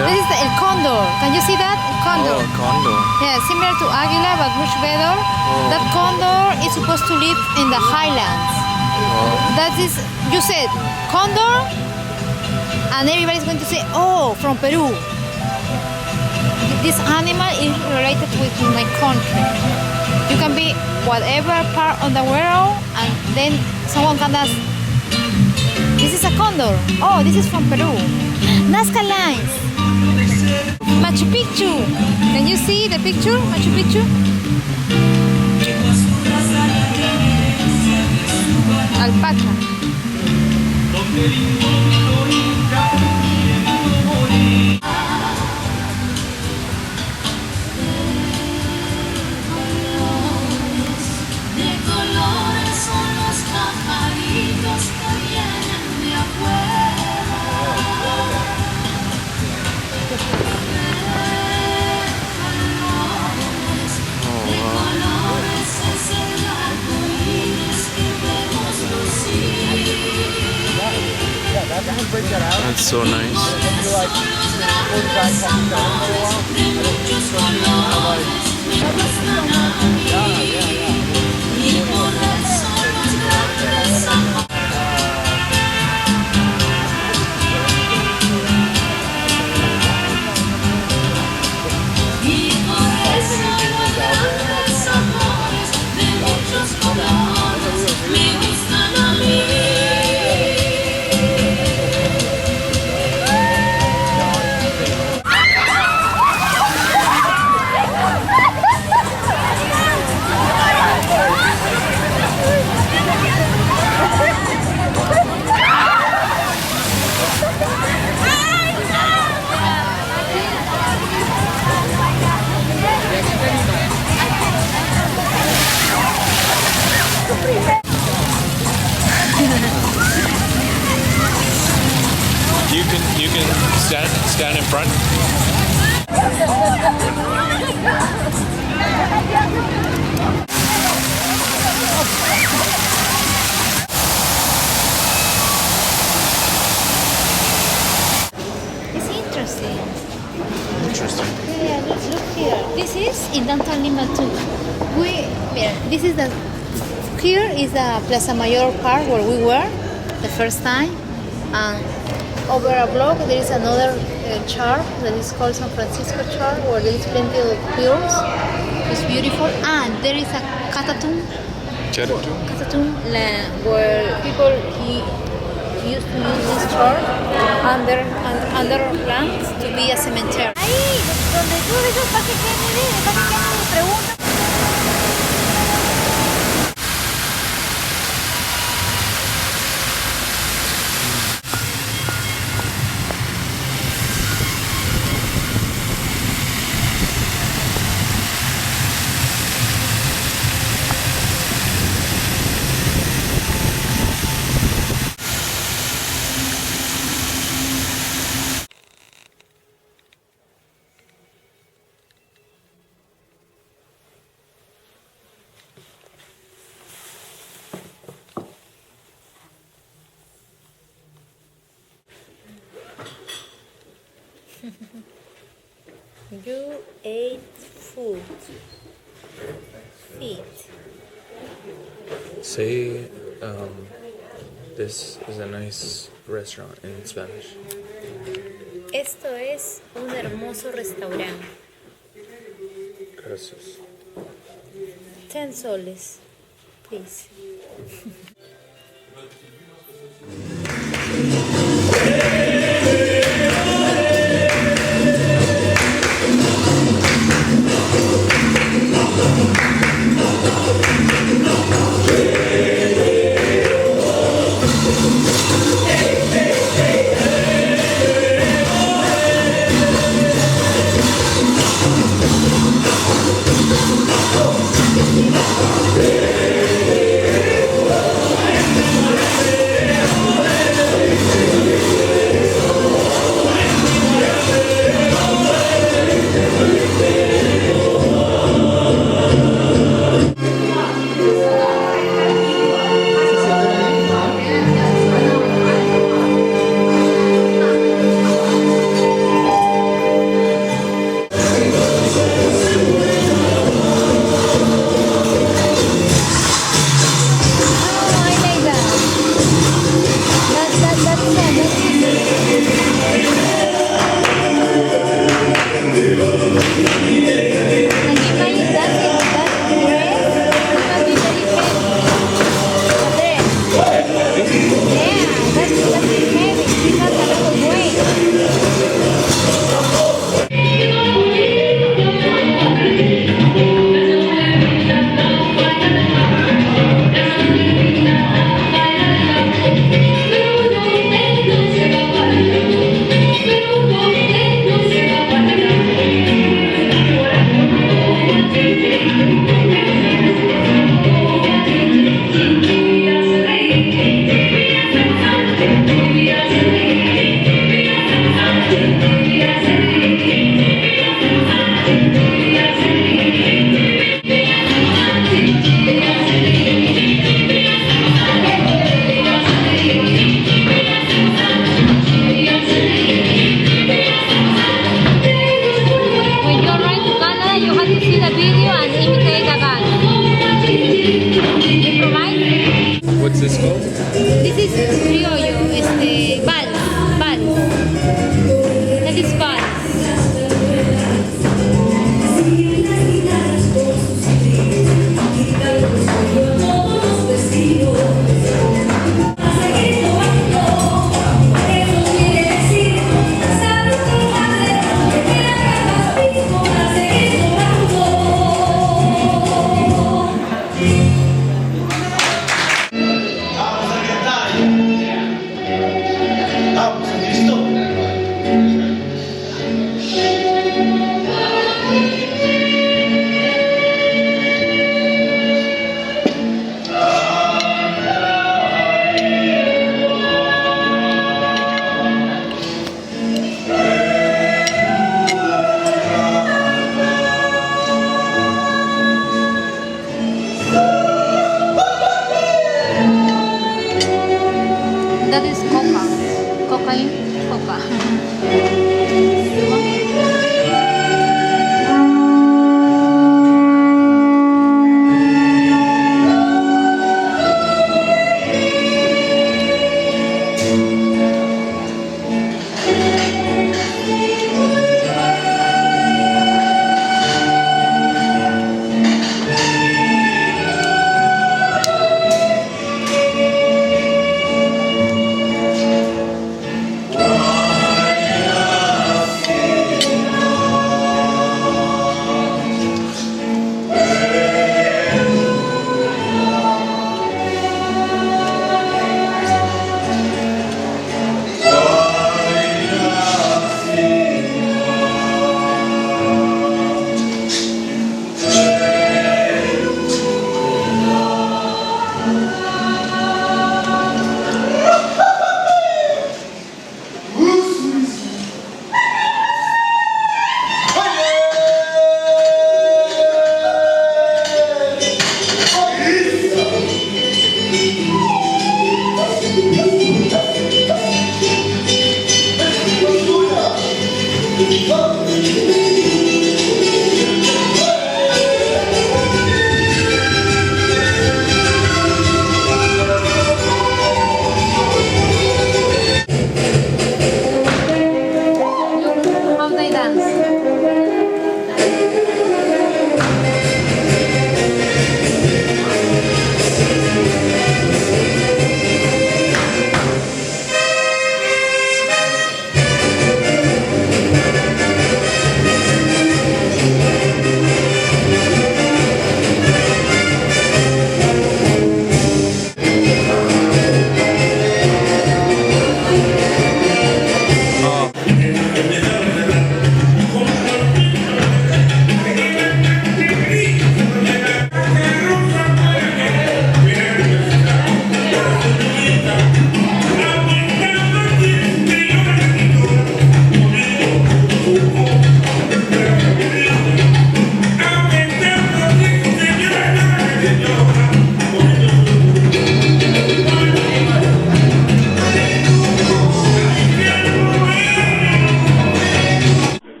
This is el condor. Can you see that? El condor. Oh, a condor. Yeah, similar to águila, but much better. That condor is supposed to live in the highlands. That is, you said condor, and everybody's going to say, oh, from Peru. This animal is related with my country. You can be whatever part of the world, and then someone can ask, this is a condor. Oh, this is from Peru. Nazca lines. Machu Picchu. Can you see the picture? Machu Picchu? Alpaca. De colores son los pajaritos que vienen de afuera. De colores es el arco iris que vemos lucir. That's so nice. De muchos colores me gustan a mí. Y por eso los grandes amores. Y por eso los grandes amores de muchos colores me gustan a mí. this is the here is the Plaza Mayor Park where we were the first time. Over a block there is another church that is called San Francisco Church where there is plenty of pills. It's beautiful, and there is a catatumb where people used to use this church under plants to be a cemetery. Ahí, donde tú ves el Parque Kennedy, pregunta. You ate food. Feet. Say, this is a nice restaurant in Spanish. Esto es un hermoso restaurante. Gracias. 10 soles, please. What's this called? This is criollo, vals. That is vals. That is coca. Cocaine, coca.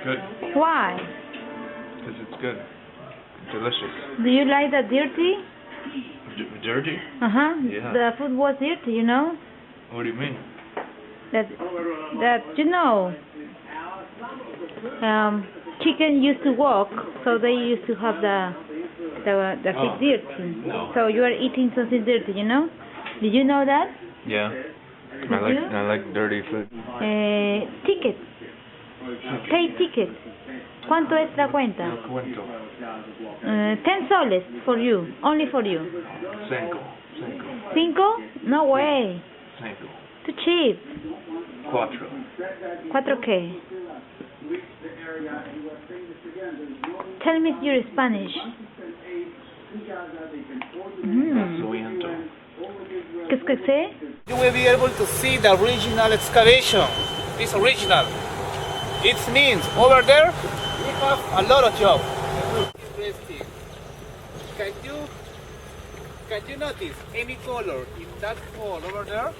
Good. Why? Because it's good. Delicious. Do you like the dirty? Dirty? Uh-huh. Yeah. The food was dirty, you know? What do you mean? That you know, chicken used to walk, so they used to have the feet dirty. No. So you are eating something dirty, you know? Did you know that? Yeah. I like dirty food. Ticket. Pay ticket. ¿Cuánto es la cuenta? No cuento. 10 soles for you, only for you. Cinco. ¿5? No way. Cinco. Too cheap. Cuatro. ¿4 qué? Tell me your Spanish. ¿Qué es que? You will be able to see the original excavation. It's original. It means over there we have a lot of job. Interesting. Can you notice any color in that hole over there?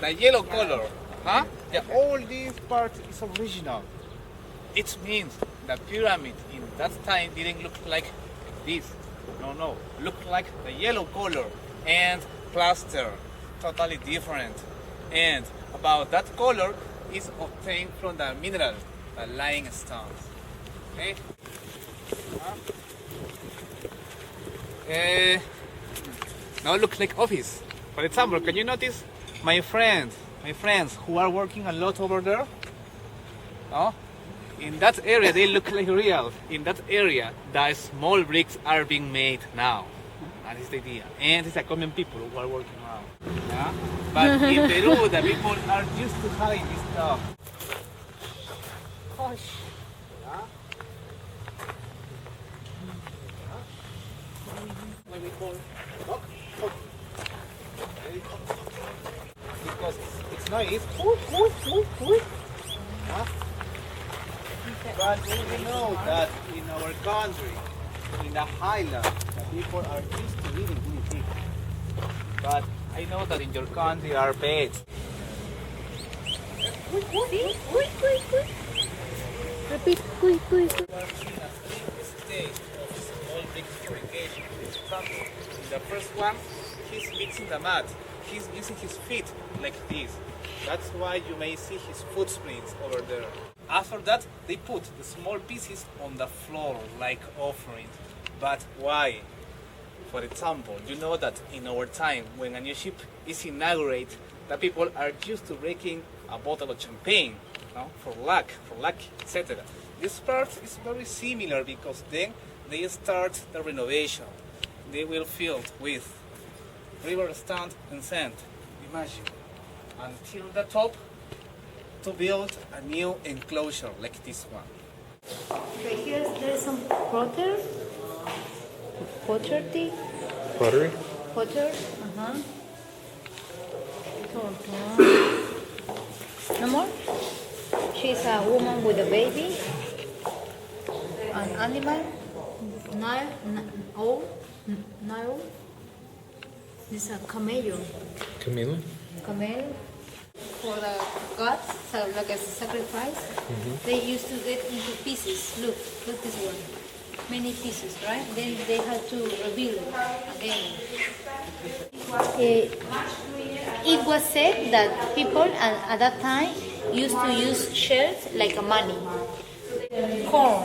The yellow color. Huh? Yeah, all this part is original. It means the pyramid in that time didn't look like this. No. Looked like the yellow color and plaster. Totally different. And about that color is obtained from the mineral, the limestone. Okay? Now it looks like office. For example, can you notice my friends who are working a lot over there? No? In that area they look like real. In that area the small bricks are being made now. That is the idea. And it's a common people who are working around. Yeah? But in Peru the people are used to having this stuff. Gosh. Yeah? What we call knock. Because it's nice. Huh? But we know that in our country, in the highland, the people are used to eating guinea pig. But I know that in your country are pets. Repeat. The first one, he's mixing the mud. He's using his feet like this. That's why you may see his footprints over there. After that, they put the small pieces on the floor like offering. But why? For example, you know that in our time, when a new ship is inaugurated, the people are used to drinking a bottle of champagne, no? for luck, etc. This part is very similar because then they start the renovation. They will fill with river stand and sand. Imagine, until the top to build a new enclosure like this one. Okay, here there's some pottery. Pottery? Potter. No more? She's a woman with a baby. An animal. Nile. This is a camello. Camila? Camel. For the gods, so like as a sacrifice, they used to get into pieces. Look this one. Many pieces, right? Then they had to rebuild again. It was said that people at that time used to use shells like a money. Corn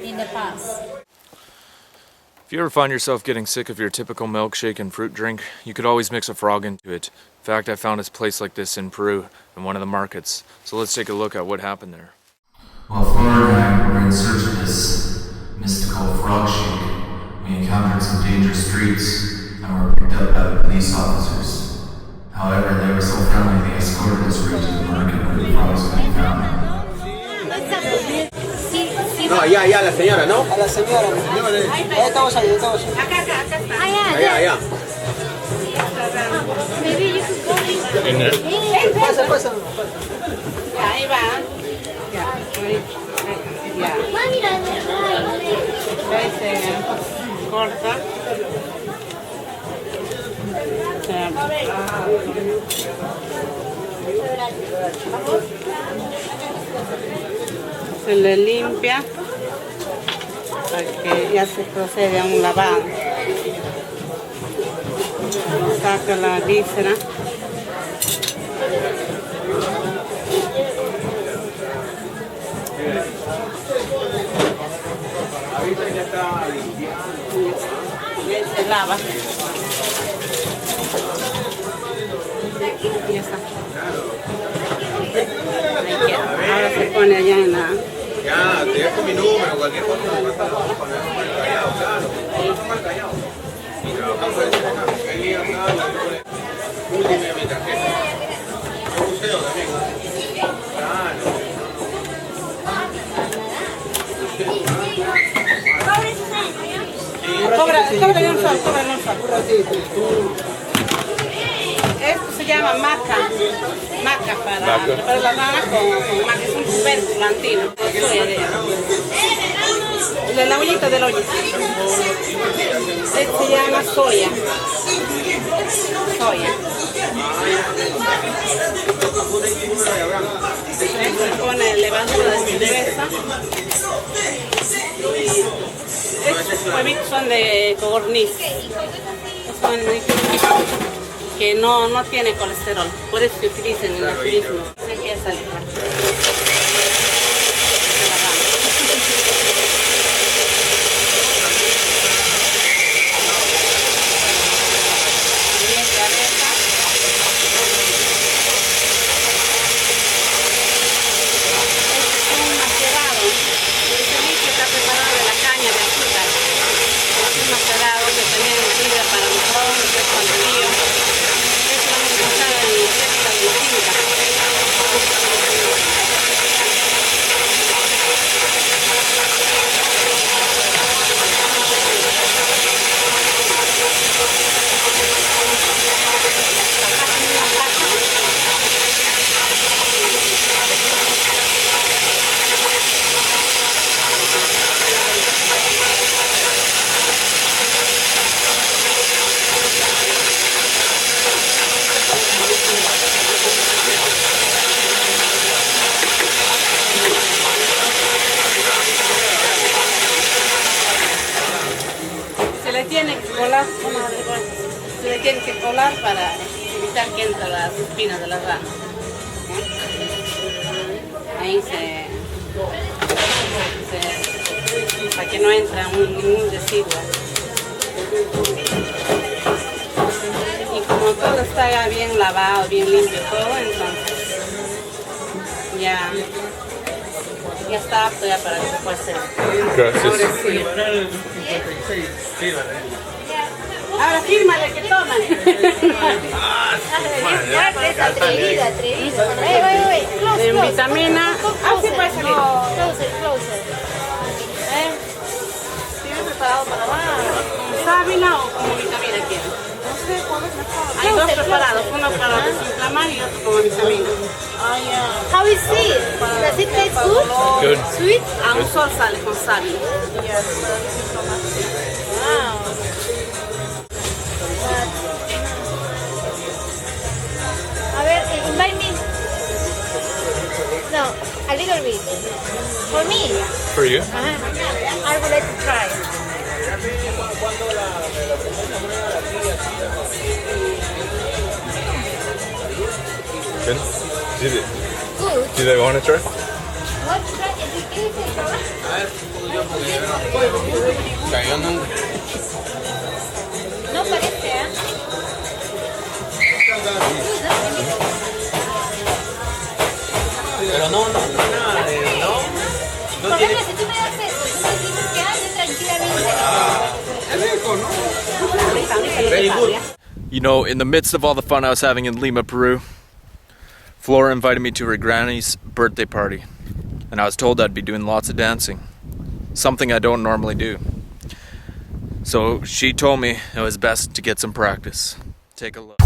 in the past. If you ever find yourself getting sick of your typical milkshake and fruit drink, you could always mix a frog into it. In fact, I found a place like this in Peru, in one of the markets. So let's take a look at what happened there. While Flora and I were in search of this mystical frog shake, we encountered some dangerous streets and were picked up by police officers. However, they were so friendly they escorted us right to the market where the frogs could be found. No, allá, la señora, ¿no? A la señora. Ahí estamos ahí. Allá. Maybe you could go In there? Pasa. Ahí va. Corta. Se le limpia para que ya se procede a un lavado. Saca la víscera. Y se lava. Ya está. Ahí queda. Ahora se pone allá en la... Ya, te dejo mi número, cualquier cosa me pasa al callado, claro. Vamos al callado. Y trabajamos en ese canal. Ahí acá, últime mi tarjeta. Yo museo también. Claro. Cóbrale un sol. Esto se llama maca. Maca para preparar la rana con maca. Es un tubérculo antiguo. De la ollita del hoyo. Esto se llama soya. Se pone levadura de cerveza. Estos huevitos son de codorniz. Son que no tiene colesterol, por eso se utilizan en el turismo. Esa se le tiene que colar para evitar que entre las espinas de la rana. Ahí para que no entre ningún residuo. Y como todo está ya bien lavado, bien limpio todo, entonces ya está apto ya para que se pueda hacer. Gracias. Ahora sí. Ahora fírmale que toman. Atrevida. En vitamina. Así puede salir. Closer. ¿Tienes preparado para con sábila o como vitamina quieres? No sé cuál es mejor. Hay dos preparados, uno para desinflamar y otro como vitamina. How is it? Does it taste good? Good. Sweet? A un sol sale con sábila. Wow. A ver, invite me. No, a little bit. For me. For you? I would like to try. Good. Good. Do they want to try? What try? No parece, ¿eh? Pero no, nada de, no tiene... Si tú me das eso, tú me dices que yo tranquilamente. Es rico, ¿no? Very good. You know, in the midst of all the fun I was having in Lima, Peru, Flora invited me to her granny's birthday party, and I was told I'd be doing lots of dancing, something I don't normally do. So she told me it was best to get some practice. Take a look.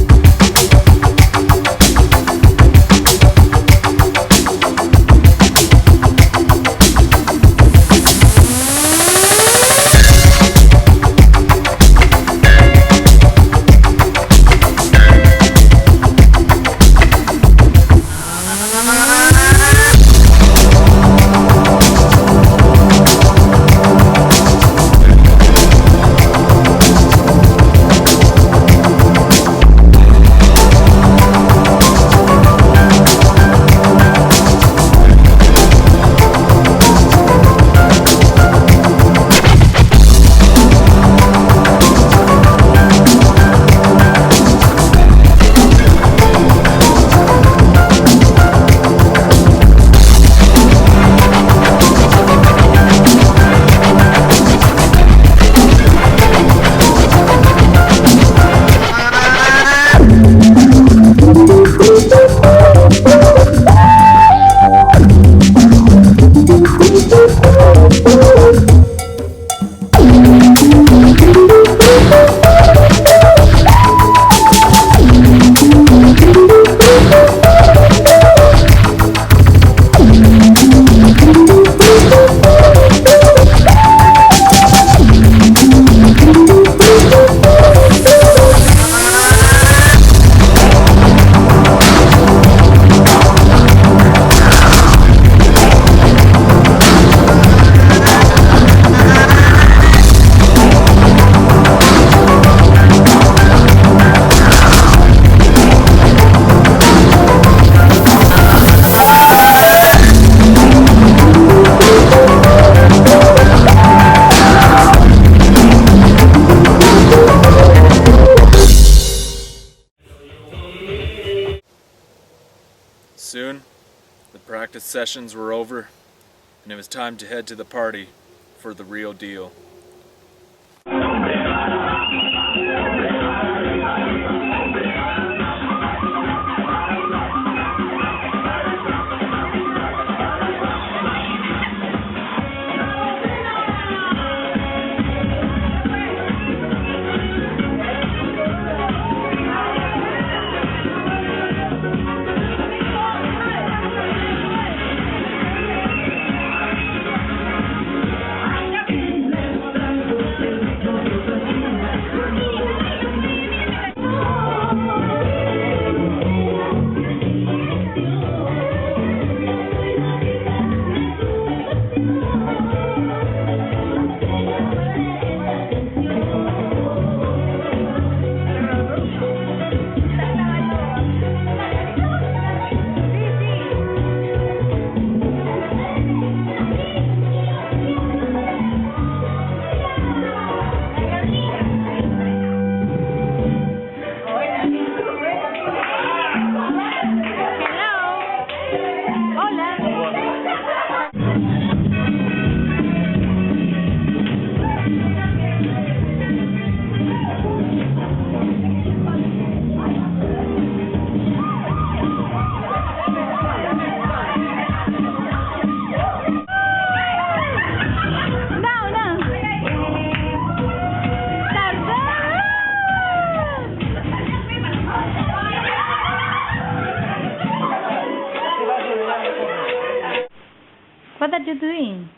sessions were over, and it was time to head to the party for the real deal. What are you doing?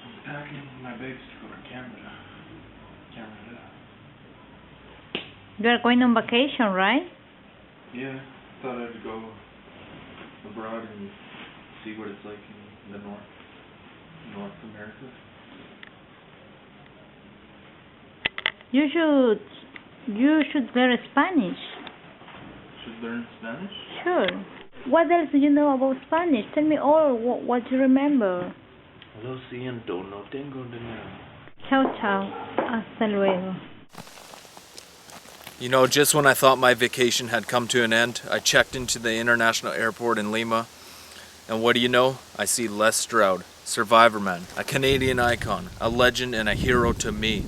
I'm packing my bags to go to Canada. You are going on vacation, right? Yeah, thought I'd go abroad and see what it's like in the North America. You should learn Spanish. Should learn Spanish? Sure. What else do you know about Spanish? Tell me all what you remember. Lo siento, no tengo dinero. Chao, chao. Hasta luego. You know, just when I thought my vacation had come to an end, I checked into the international airport in Lima, and what do you know? I see Les Stroud, Survivor Man, a Canadian icon, a legend and a hero to me.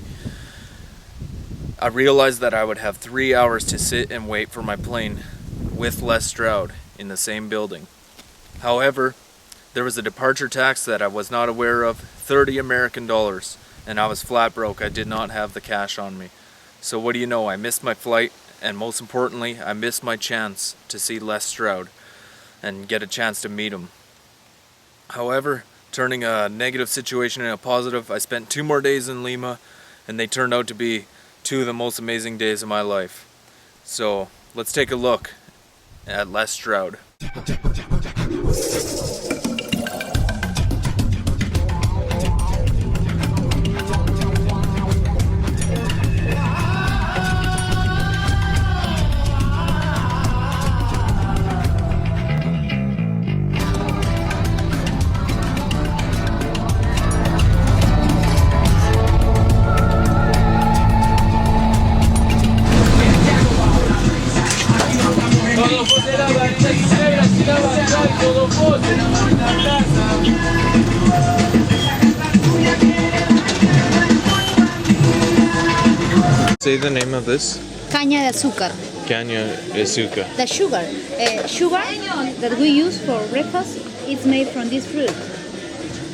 I realized that I would have 3 hours to sit and wait for my plane with Les Stroud in the same building. However, there was a departure tax that I was not aware of, $30 American, and I was flat broke. I did not have the cash on me. So what do you know, I missed my flight, and most importantly, I missed my chance to see Les Stroud and get a chance to meet him. However, turning a negative situation into a positive, I spent 2 more days in Lima, and they turned out to be 2 of the most amazing days of my life. So let's take a look at Les Stroud. Say the name of this. Caña de azúcar. Caña de azúcar. The sugar. Sugar that we use for breakfast is made from this fruit.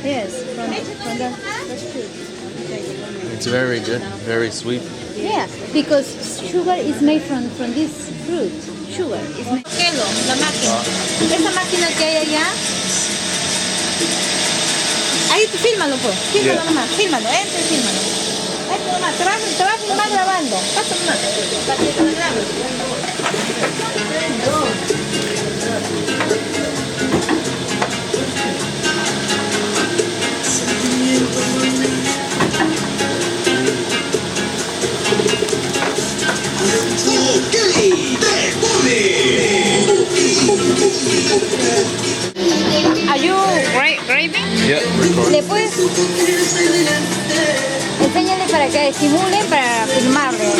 Yes, from that fruit. It's very good, very sweet. Yeah, because sugar is made from this fruit. Sugar is made. Kelo, la máquina. Esa máquina que hay allá. Ahí, fílmalo pues. Fílmalo nomás. Fílmalo, entra y fílmalo. Esto nomás, te vas a filmar grabando. Pasa nomás. Para que te lo grabes. Are you graving? Yeah, record. ¿Le puedes? Enséñale para que simulen para filmarle.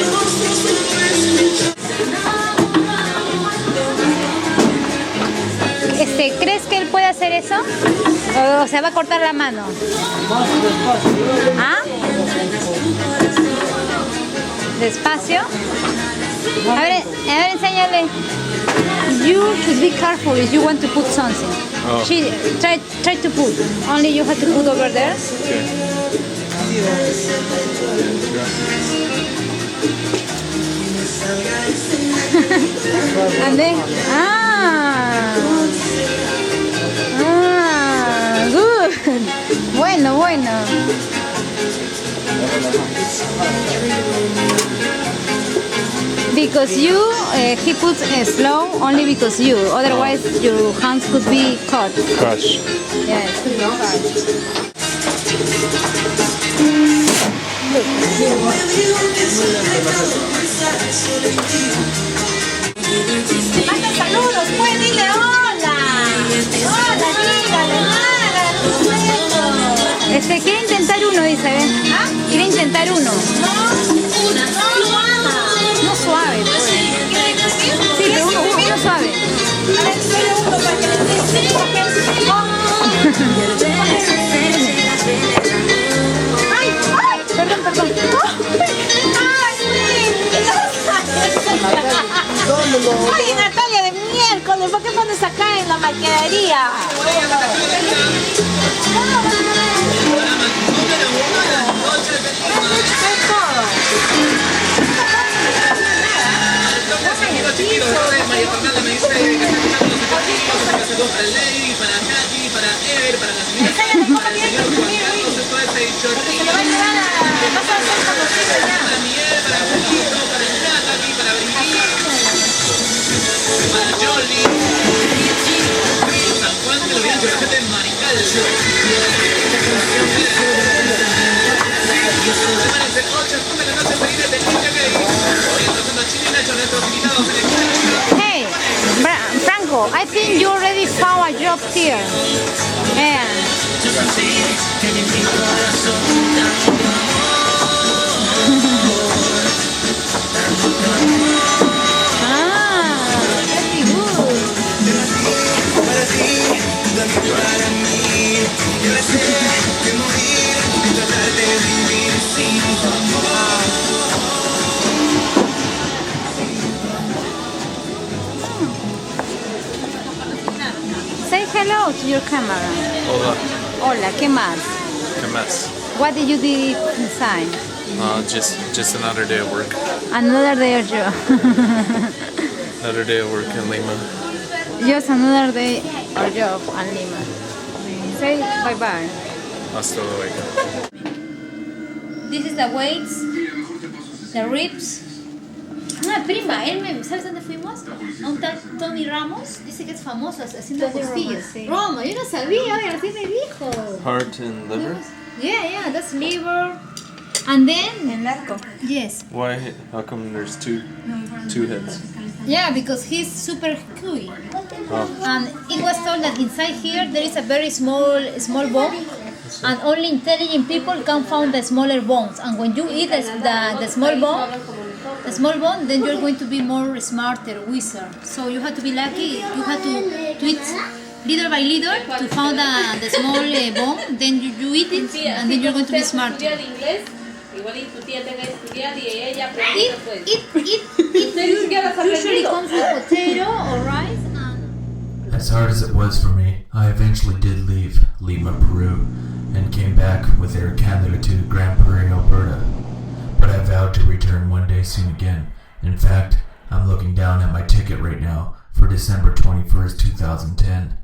¿crees que él puede hacer eso? ¿O se va a cortar la mano? ¿Ah? Despacio. A ver, enséñale. You should be careful if you want to put something. Oh. Try to put. Only you have to put over there. Okay. And then, good. Bueno. Because you, he puts slow only because you. Otherwise, your hands could be cut. Crush. Yeah, it could be cut. Manda saludos, pues dile hola. Hola, dígale, nada. Quiere intentar uno, dice, ¿ves? ¿Ah? Quiere intentar uno. No suave, pues. Sí, pero uno suave. A ver, dile uno para que le Ay, perdón. Ay, Natalia, de miércoles, ¿por qué pones acá en la maquinaria? Hey, Franco, I think you already found a job here. Yeah. Say hello to your camera. Hola. Hola, ¿qué más? ¿Qué más? What did you do inside? Just another day of work. Another day of job. Another day of work in Lima. Just another day of job in Lima. Say bye-bye. Hasta luego. This is the weights, the ribs. Una prima, ¿sabes dónde fuimos? A un tal Tony Ramos, dice que es famoso haciendo costillas. Roma, yo no sabía, oye, así me dijo. Heart and liver? Yeah, that's liver. And then... El arco. Yes. Why? How come there's two heads? Yeah, because he's super cuy. Oh. And it was told that inside here there is a very small bone. And only intelligent people can find the smaller bones. And when you eat the small bone, then you're going to be more smarter, wiser. So you have to be lucky. You have to eat little by little to find the small bone. Then you eat it, and then you're going to be smarter. Usually comes with potato or rice. As hard as it was for me, I eventually did leave Lima, Peru, and came back with Air Canada to Grand Prairie, Alberta. But I vowed to return one day soon again. In fact, I'm looking down at my ticket right now for December 21st, 2010.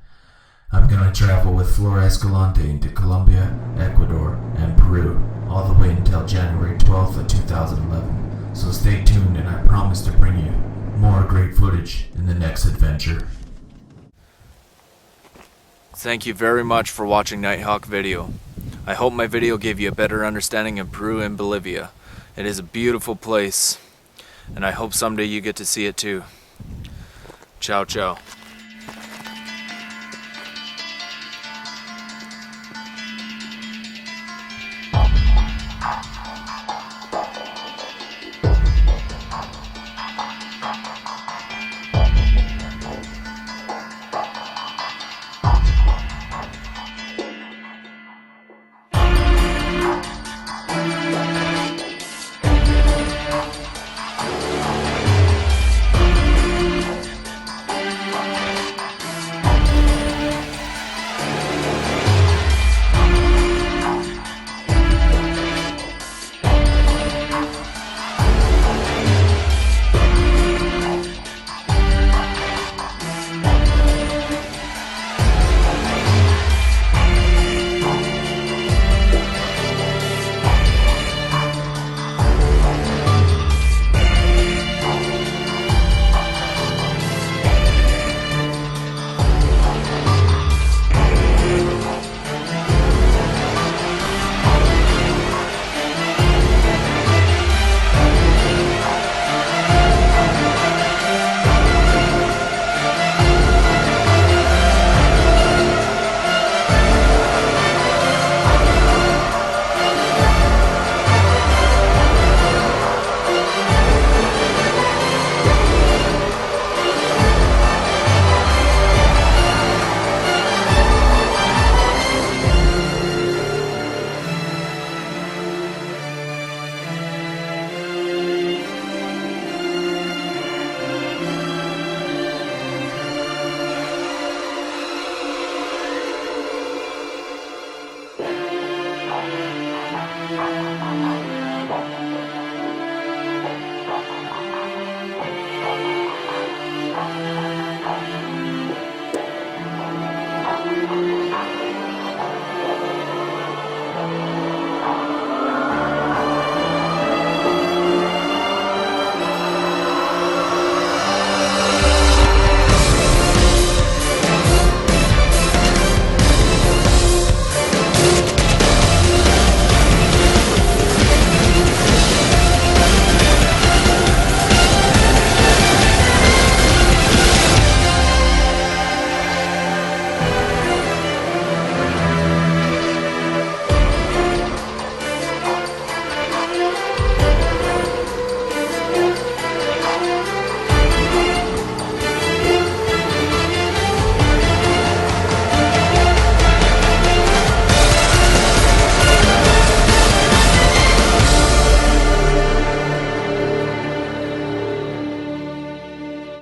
I'm gonna travel with Flora Escalante into Colombia, Ecuador, and Peru, all the way until January 12th of 2011. So stay tuned, and I promise to bring you more great footage in the next adventure. Thank you very much for watching Nighthawk video. I hope my video gave you a better understanding of Peru and Bolivia. It is a beautiful place, and I hope someday you get to see it too. Ciao, ciao.